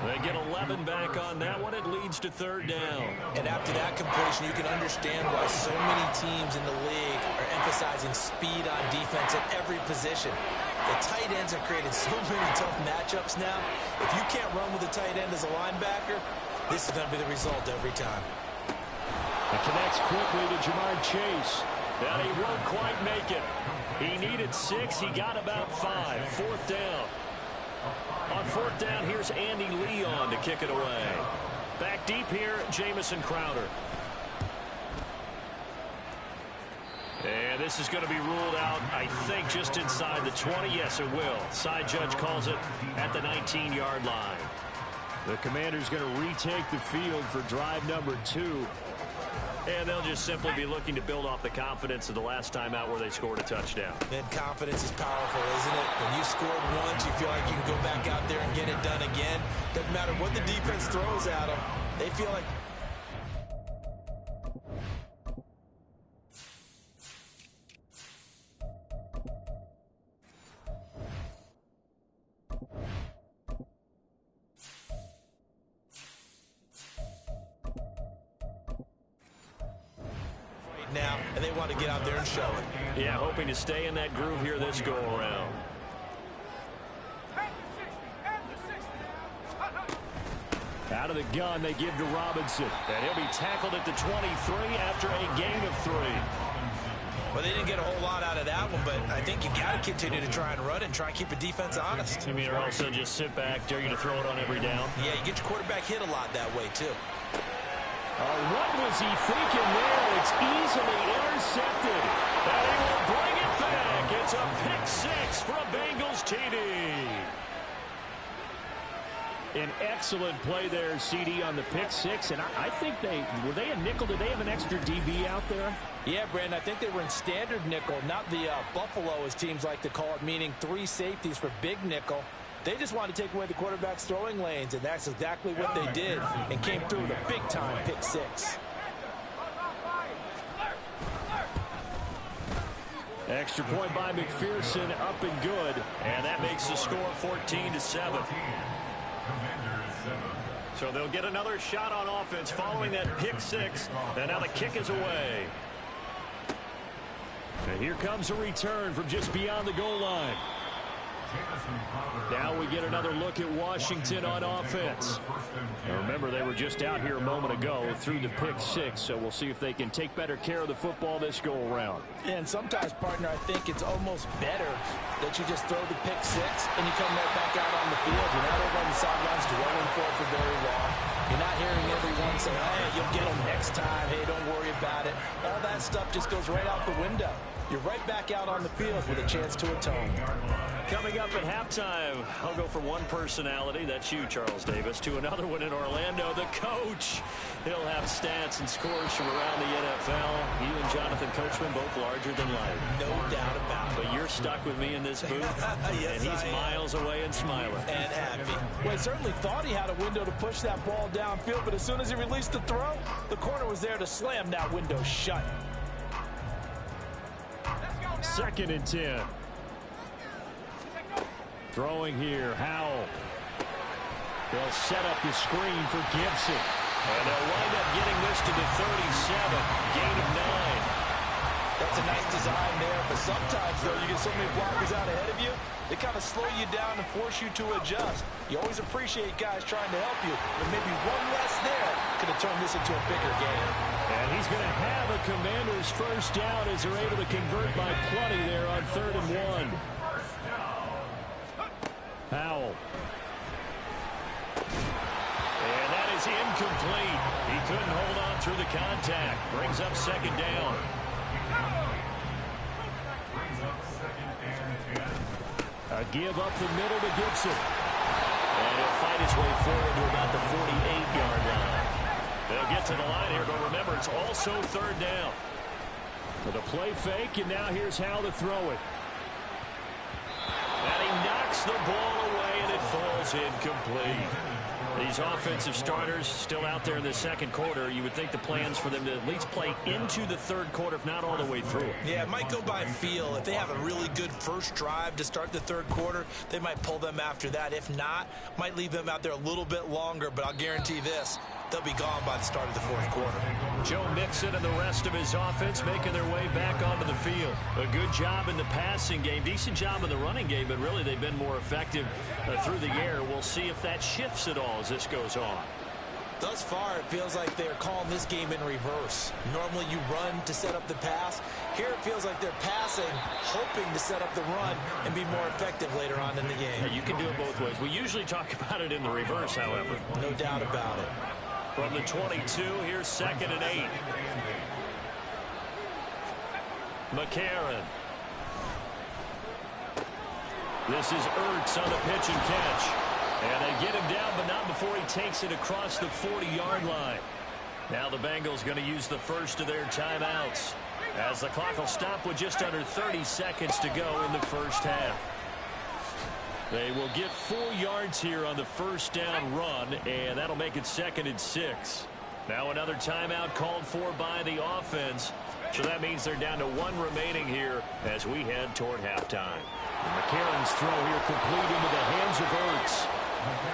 They get 11 back on that one. It leads to third down. And after that completion, you can understand why so many teams in the league are emphasizing speed on defense at every position. The tight ends have created so many tough matchups now. If you can't run with a tight end as a linebacker, this is going to be the result every time. It connects quickly to Jamar Chase. But he won't quite make it. He needed 6. He got about 5. Fourth down. On fourth down, here's Andy Leon to kick it away. Back deep here, Jamison Crowder. And this is going to be ruled out, I think, just inside the 20. Yes, it will. Side judge calls it at the 19-yard line. The Commanders going to retake the field for drive number 2. And they'll just simply be looking to build off the confidence of the last time out where they scored a touchdown. And confidence is powerful, isn't it? When you scored once, you feel like you can go back out there and get it done again. Doesn't matter what the defense throws at them. They feel like... now, and they want to get out there and show it. Yeah, hoping to stay in that groove here this go-around. Out of the gun, they give to Robinson. And he'll be tackled at the 23 after a gain of 3. Well, they didn't get a whole lot out of that one, but I think you got to continue to try and run and try and keep the defense honest. You mean, or also just sit back, dare you to throw it on every down? Yeah, you get your quarterback hit a lot that way, too. What was he thinking there? It's easily intercepted. And he will bring it back. It's a pick 6 for a Bengals TD. An excellent play there, CD, on the pick 6. And I think were they a nickel? Did they have an extra DB out there? Yeah, Brandon, I think they were in standard nickel, not the Buffalo, as teams like to call it, meaning 3 safeties for big nickel. They just wanted to take away the quarterback's throwing lanes, and that's exactly what they did and came through with a big-time pick 6. Extra point by McPherson, up and good. And that makes the score 14-7. So they'll get another shot on offense following that pick 6. And now the kick is away. And here comes a return from just beyond the goal line. Now we get another look at Washington on offense. Now remember, they were just out here a moment ago through the pick 6, so we'll see if they can take better care of the football this go-around. And sometimes, partner, I think it's almost better that you just throw the pick 6 and you come right back out on the field. You're not over on the sidelines dwelling for it for very long. You're not hearing everyone say, hey, you'll get them next time. Hey, don't worry about it. All that stuff just goes right out the window. You're right back out on the field with a chance to atone. Coming up at halftime, I'll go from one personality, that's you, Charles Davis, to another one in Orlando, the coach. He'll have stats and scores from around the NFL. You and Jonathan Coachman, both larger than life. No doubt about it. But you're stuck with me in this booth, yes, and he's miles away and smiling. And happy. Well, he certainly thought he had a window to push that ball downfield, but as soon as he released the throw, the corner was there to slam that window shut. 2nd and 10. Throwing here, Howell. They'll set up the screen for Gibson. And they'll wind up getting this to the 37. Gain of 9. That's a nice design there, but sometimes, though, you get so many blockers out ahead of you, they kind of slow you down and force you to adjust. You always appreciate guys trying to help you, but maybe one less there could have turned this into a bigger game. And he's going to have a Commanders first down as they're able to convert by plenty there on 3rd and 1. Howell. And that is incomplete. He couldn't hold on through the contact. Brings up 2nd down. A give up the middle to Gibson. And he'll fight his way forward to about the 48-yard line. They'll get to the line here, but remember, it's also 3rd down. With a play fake, and now here's how to throw it. And he knocks the ball away, and it falls incomplete. These offensive starters still out there in the 2nd quarter. You would think the plans for them to at least play into the 3rd quarter, if not all the way through. Yeah, it might go by feel. If they have a really good first drive to start the 3rd quarter, they might pull them after that. If not, might leave them out there a little bit longer, but I'll guarantee this. They'll be gone by the start of the 4th quarter. Joe Mixon and the rest of his offense making their way back onto the field. A good job in the passing game, decent job in the running game, but really they've been more effective through the air. We'll see if that shifts at all as this goes on. Thus far, it feels like they're calling this game in reverse. Normally you run to set up the pass. Here it feels like they're passing, hoping to set up the run and be more effective later on in the game. Yeah, you can do it both ways. We usually talk about it in the reverse, however. No doubt about it. From the 22, here's 2nd and 8. McCarron. This is Ertz on the pitch and catch. And they get him down, but not before he takes it across the 40-yard line. Now the Bengals going to use the first of their timeouts, as the clock will stop with just under 30 seconds to go in the first half. They will get 4 yards here on the first down run, and that'll make it 2nd and 6. Now another timeout called for by the offense. So that means they're down to 1 remaining here as we head toward halftime. McCarron's throw here complete into the hands of Ertz.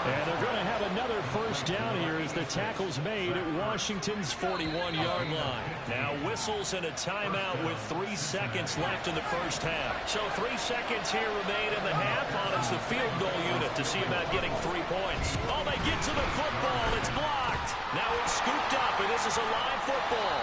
And they're going to have another first down here as the tackle's made at Washington's 41-yard line. Now whistles and a timeout with 3 seconds left in the first half. So 3 seconds here remain in the half on it's the field goal unit to see about getting 3 points. Oh, they get to the football. It's blocked. Now it's scooped up, and this is a live football.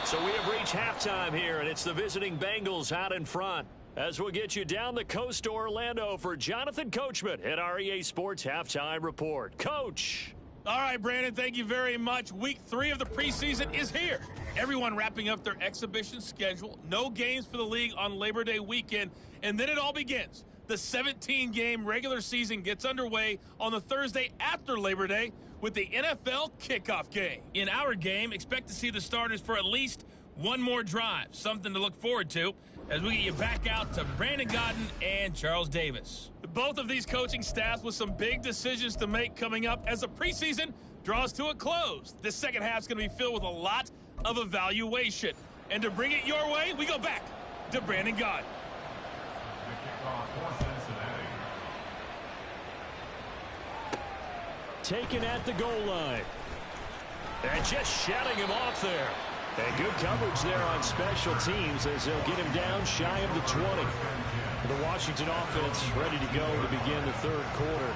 So we have reached halftime here, and it's the visiting Bengals out in front. As we'll get you down the coast to Orlando for Jonathan Coachman at our EA Sports Halftime Report. Coach. All right, Brandon, thank you very much. Week 3 of the preseason is here. Everyone wrapping up their exhibition schedule. No games for the league on Labor Day weekend, and then it all begins. The 17-game regular season gets underway on the Thursday after Labor Day with the NFL kickoff game. In our game, expect to see the starters for at least one more drive, something to look forward to as we get you back out to Brandon Gaudin and Charles Davis. Both of these coaching staffs with some big decisions to make coming up as the preseason draws to a close. This second half is going to be filled with a lot of evaluation. And to bring it your way, we go back to Brandon Gaudin. Taken at the goal line. And just shutting him off there. And good coverage there on special teams as they'll get him down shy of the 20. The Washington offense ready to go to begin the third quarter.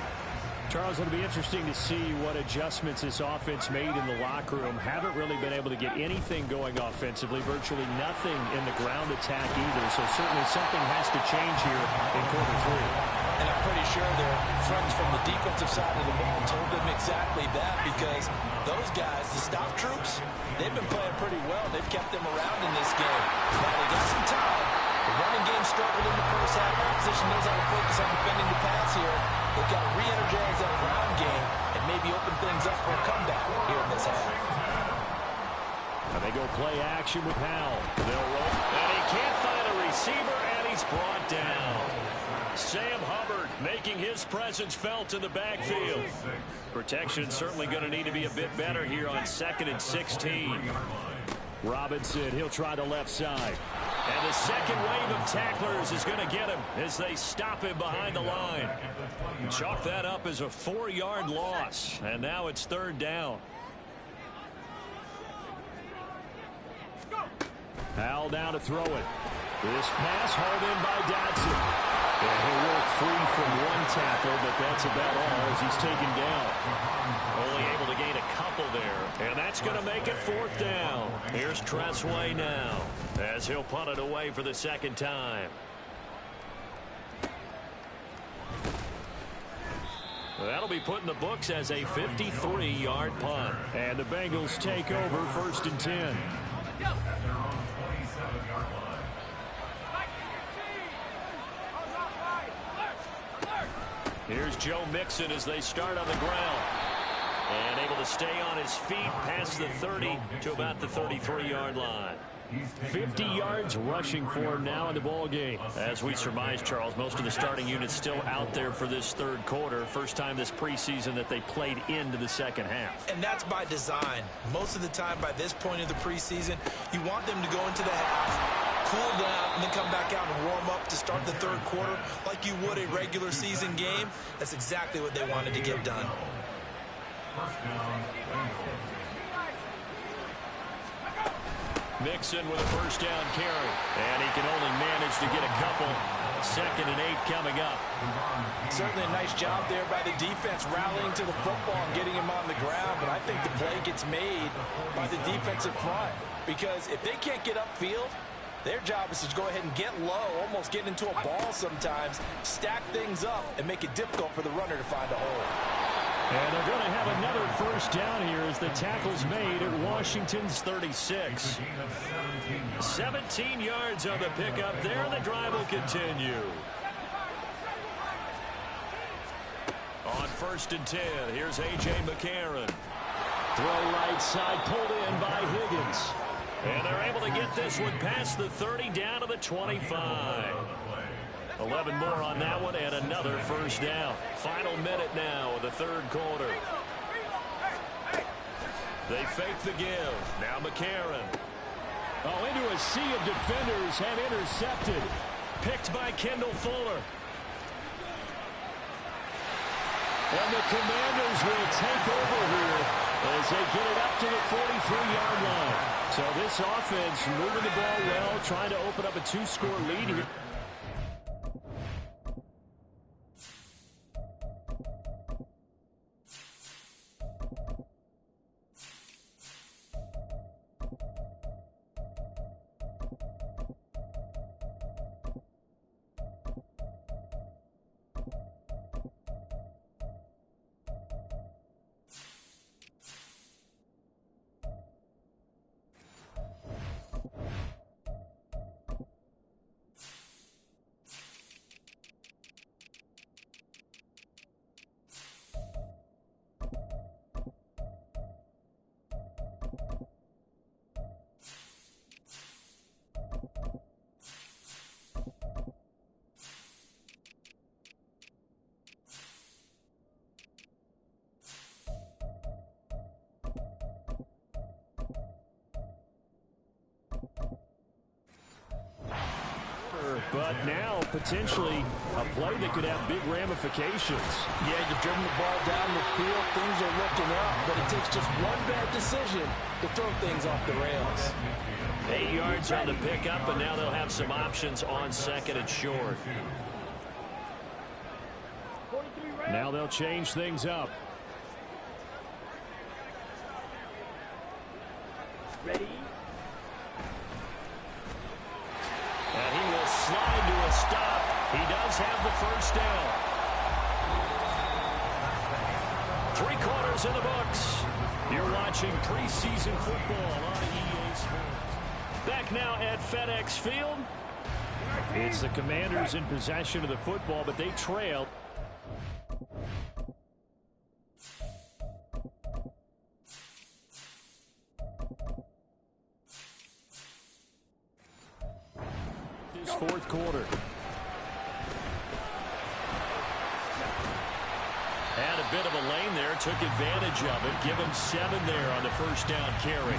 Charles, it'll be interesting to see what adjustments this offense made in the locker room. Haven't really been able to get anything going offensively, virtually nothing in the ground attack either. So certainly something has to change here in quarter 3. And I'm pretty sure their friends from the defensive side of the ball told them exactly that, because those guys, the stop troops, they've been playing pretty well. They've kept them around in this game. Now they got some time. The running game struggled in the first half. Opposition knows how to focus on defending the pass here. They've got to re-energize that ground game and maybe open things up for a comeback here in this half. And they go play action with Howell. They'll roll. And he can't find a receiver, and he's brought down. Sam Hubbard making his presence felt in the backfield. Protection certainly going to need to be a bit better here on 2nd and 16. Robinson, he'll try the left side. And the second wave of tacklers is going to get him as they stop him behind the line. Chalk that up as a 4-yard loss. And now it's 3rd down. Howell down to throw it. This pass hauled in by Dotson. And he'll work free from one tackle, but that's about all as he's taken down. Only able to gain a couple there, and that's going to make it 4th down. Here's Tressway now as he'll punt it away for the 2nd time. That'll be put in the books as a 53-yard punt. And the Bengals take over 1st and 10. Here's Joe Mixon as they start on the ground. And able to stay on his feet past the 30 to about the 33-yard line. 50 yards rushing for him now in the ball game. As we surmise, Charles, most of the starting units still out there for this third quarter. First time this preseason that they played into the second half. And that's by design. Most of the time by this point of the preseason, you want them to go into the half, cool down, and then come back out and warm up to start the third quarter like you would a regular season game. That's exactly what they wanted to get done. Mixon with a first down carry. And he can only manage to get a couple. 2nd and 8 coming up. Certainly a nice job there by the defense rallying to the football and getting him on the ground. But I think the play gets made by the defensive front. Because if they can't get upfield, their job is to go ahead and get low, almost get into a ball sometimes, stack things up, and make it difficult for the runner to find a hole. And they're going to have another first down here as the tackle's made at Washington's 36. 17 yards on the pickup there, and the drive will continue. first and 10. Here's A.J. McCarron. Throw right side, pulled in by Higgins. And they're able to get this one past the 30 down to the 25. 11 more on that one and another first down. Final minute now of the third quarter. They fake the give. Now McCarron. Oh, into a sea of defenders and intercepted. Picked by Kendall Fuller. And the Commanders will take over here as they get it up to the 43-yard line. So this offense moving the ball well, trying to open up a 2-score lead here. But now, potentially, a play that could have big ramifications. Yeah, you've driven the ball down the field. Things are looking up, but it takes just one bad decision to throw things off the rails. 8 yards on the pickup, and now they'll have some options on second and short. Now they'll change things up. Ready? And he will slide to a stop. He does have the first down. 3 quarters in the books. You're watching preseason football on EA Sports. Back now at FedEx Field. It's the Commanders in possession of the football, but they trail. This fourth quarter. Had a bit of a lane there, took advantage of it. Give him 7 there on the first down carry.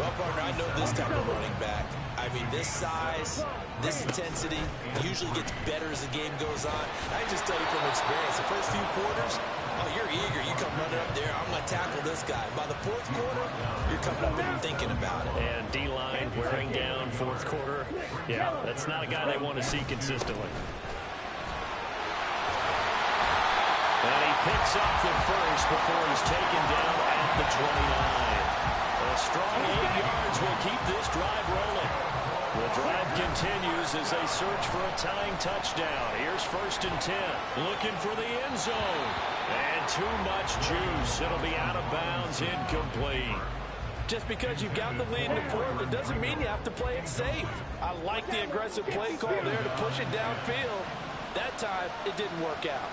Well, partner, I know this type of running back. I mean, this size, this intensity usually gets better as the game goes on. I can just tell you from experience, the first few quarters, oh, you're eager. You come running up there, I'm going to tackle this guy. By the fourth quarter, you're coming up and thinking about it. And D-line wearing down fourth quarter. Yeah, that's not a guy they want to see consistently. And he picks up the first before he's taken down at the 29. A strong 8 yards will keep this drive rolling. The drive continues as they search for a tying touchdown. Here's first and 10. Looking for the end zone. And too much juice. It'll be out of bounds, incomplete. Just because you've got the lead in the fourth, it doesn't mean you have to play it safe. I like the aggressive play call there to push it downfield. That time, it didn't work out.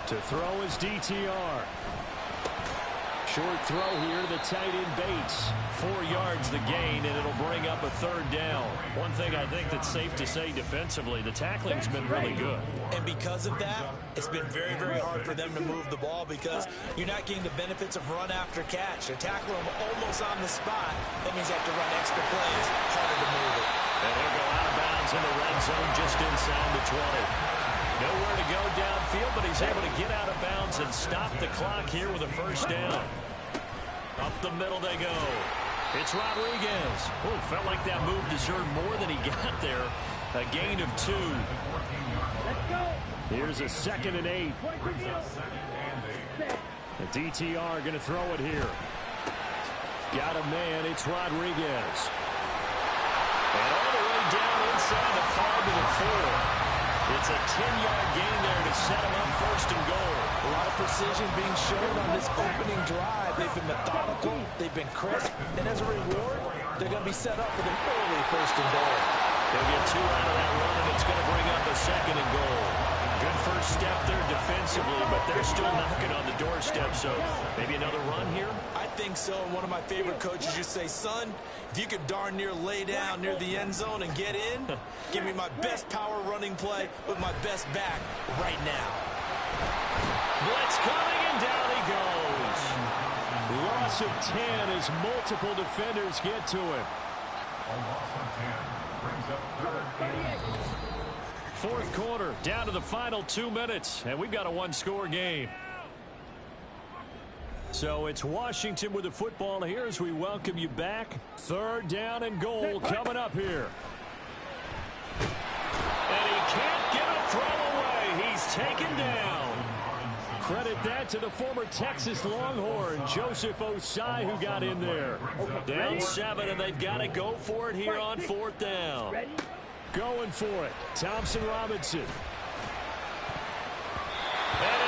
To throw is DTR. Short throw here to the tight end Bates. 4 yards the gain, and it'll bring up a third down. One thing I think that's safe to say defensively, the tackling's been really good. And because of that, it's been very, very hard for them to move the ball because you're not getting the benefits of run after catch. They're tackling them almost on the spot. That means you have to run extra plays, harder to move it. And he'll go out of bounds in the red zone just inside the 20. Nowhere to go downfield, but he's able to get out of bounds and stop the clock here with a first down. Up the middle they go. It's Rodriguez. Oh, felt like that move deserved more than he got there. A gain of 2. Here's a 2nd and 8. The DTR going to throw it here. Got a man. It's Rodriguez. And all the way down inside the 5 to the 4. It's a 10-yard gain there to set him up first and goal. A lot of precision being shown on this opening drive. They've been methodical, they've been crisp, and as a reward, they're going to be set up with an early first and goal. They'll get 2 out of that run, and it's going to bring up a 2nd and goal. Good first step there defensively, but they're still knocking on the doorstep, so maybe another run here? I think so. And one of my favorite coaches used to say, son, if you could darn near lay down near the end zone and get in, give me my best power running play with my best back right now. Blitz coming, and down he goes. Loss of 10 as multiple defenders get to him. Fourth quarter, down to the final 2 minutes, and we've got a one-score game. So it's Washington with the football here as we welcome you back. Third down and goal coming up here. And he can't get a throw away. He's taken down. Credit that to the former Texas Longhorn, Joseph Osai, who got in there. Down 7, and they've got to go for it here on fourth down. Going for it, Thompson Robinson. And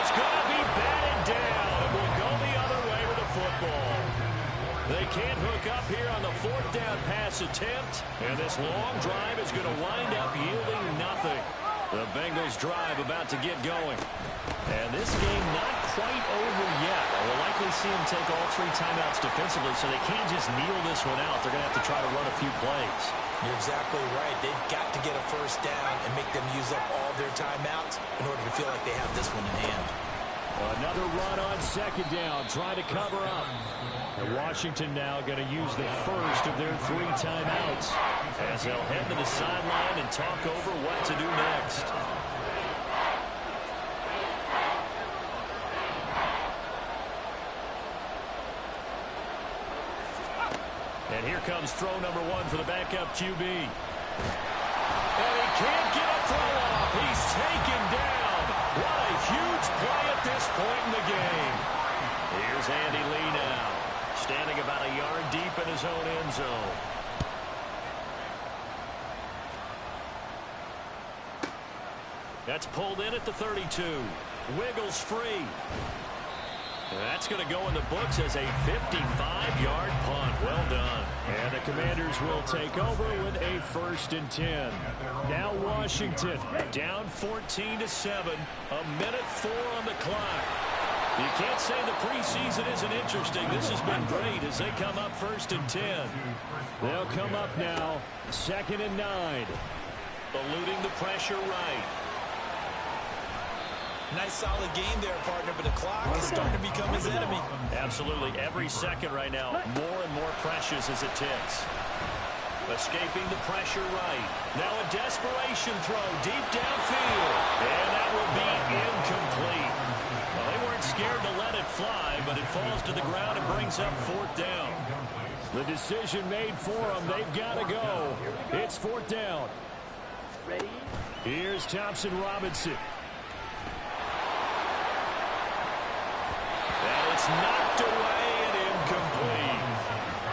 it's going to be batted down. It will go the other way with the football. They can't hook up here on the fourth down pass attempt, and this long drive is going to wind up yielding nothing. The Bengals drive about to get going. And this game not quite over yet. We'll likely see them take all 3 timeouts defensively, so they can't just kneel this one out. They're going to have to try to run a few plays. You're exactly right. They've got to get a first down and make them use up all their timeouts in order to feel like they have this one in hand. Another run on second down, trying to cover up. And Washington now going to use the first of their 3 timeouts as they'll head to the sideline and talk over what to do next. And here comes throw number 1 for the backup QB. And he can't get a throw off. He's taken down. What a huge play at this point in the game. Here's Andy Lee now, standing about a yard deep in his own end zone. That's pulled in at the 32. Wiggles free. That's going to go in the books as a 55-yard punt. Well done. And the Commanders will take over with a 1st and 10. Now Washington down 14-7. A minute 4 on the clock. You can't say the preseason isn't interesting. This has been great as they come up 1st and 10. They'll come up now 2nd and 9. Eluding the pressure right. Nice solid game there, partner, but the clock is starting to become his enemy. Absolutely. Every second right now, more and more precious as it ticks. Escaping the pressure right. Now a desperation throw deep downfield. And that will be incomplete. Well, they weren't scared to let it fly, but it falls to the ground and brings up 4th down. The decision made for them. They've got to go. It's 4th down. Here's Thompson Robinson. It's knocked away and incomplete.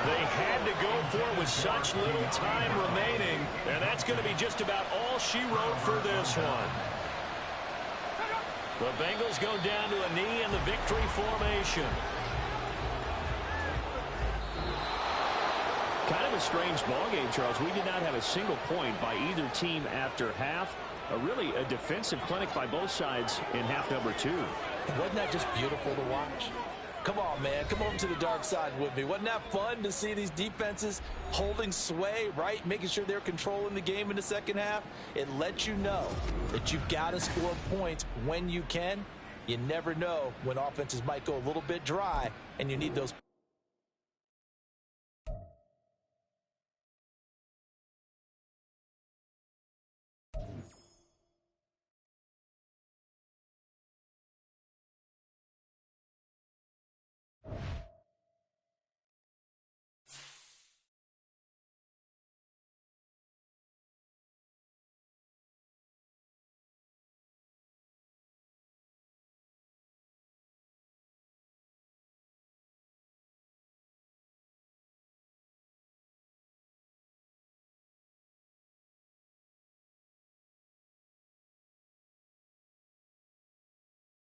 They had to go for it with such little time remaining, and that's going to be just about all she wrote for this one. The Bengals go down to a knee in the victory formation. Kind of a strange ballgame, Charles. We did not have a single point by either team after half. Really a defensive clinic by both sides in half number 2. Wasn't that just beautiful to watch? Come on, man. Come over to the dark side with me. Wasn't that fun to see these defenses holding sway, right? Making sure they're controlling the game in the second half. It lets you know that you've got to score points when you can. You never know when offenses might go a little bit dry, and you need those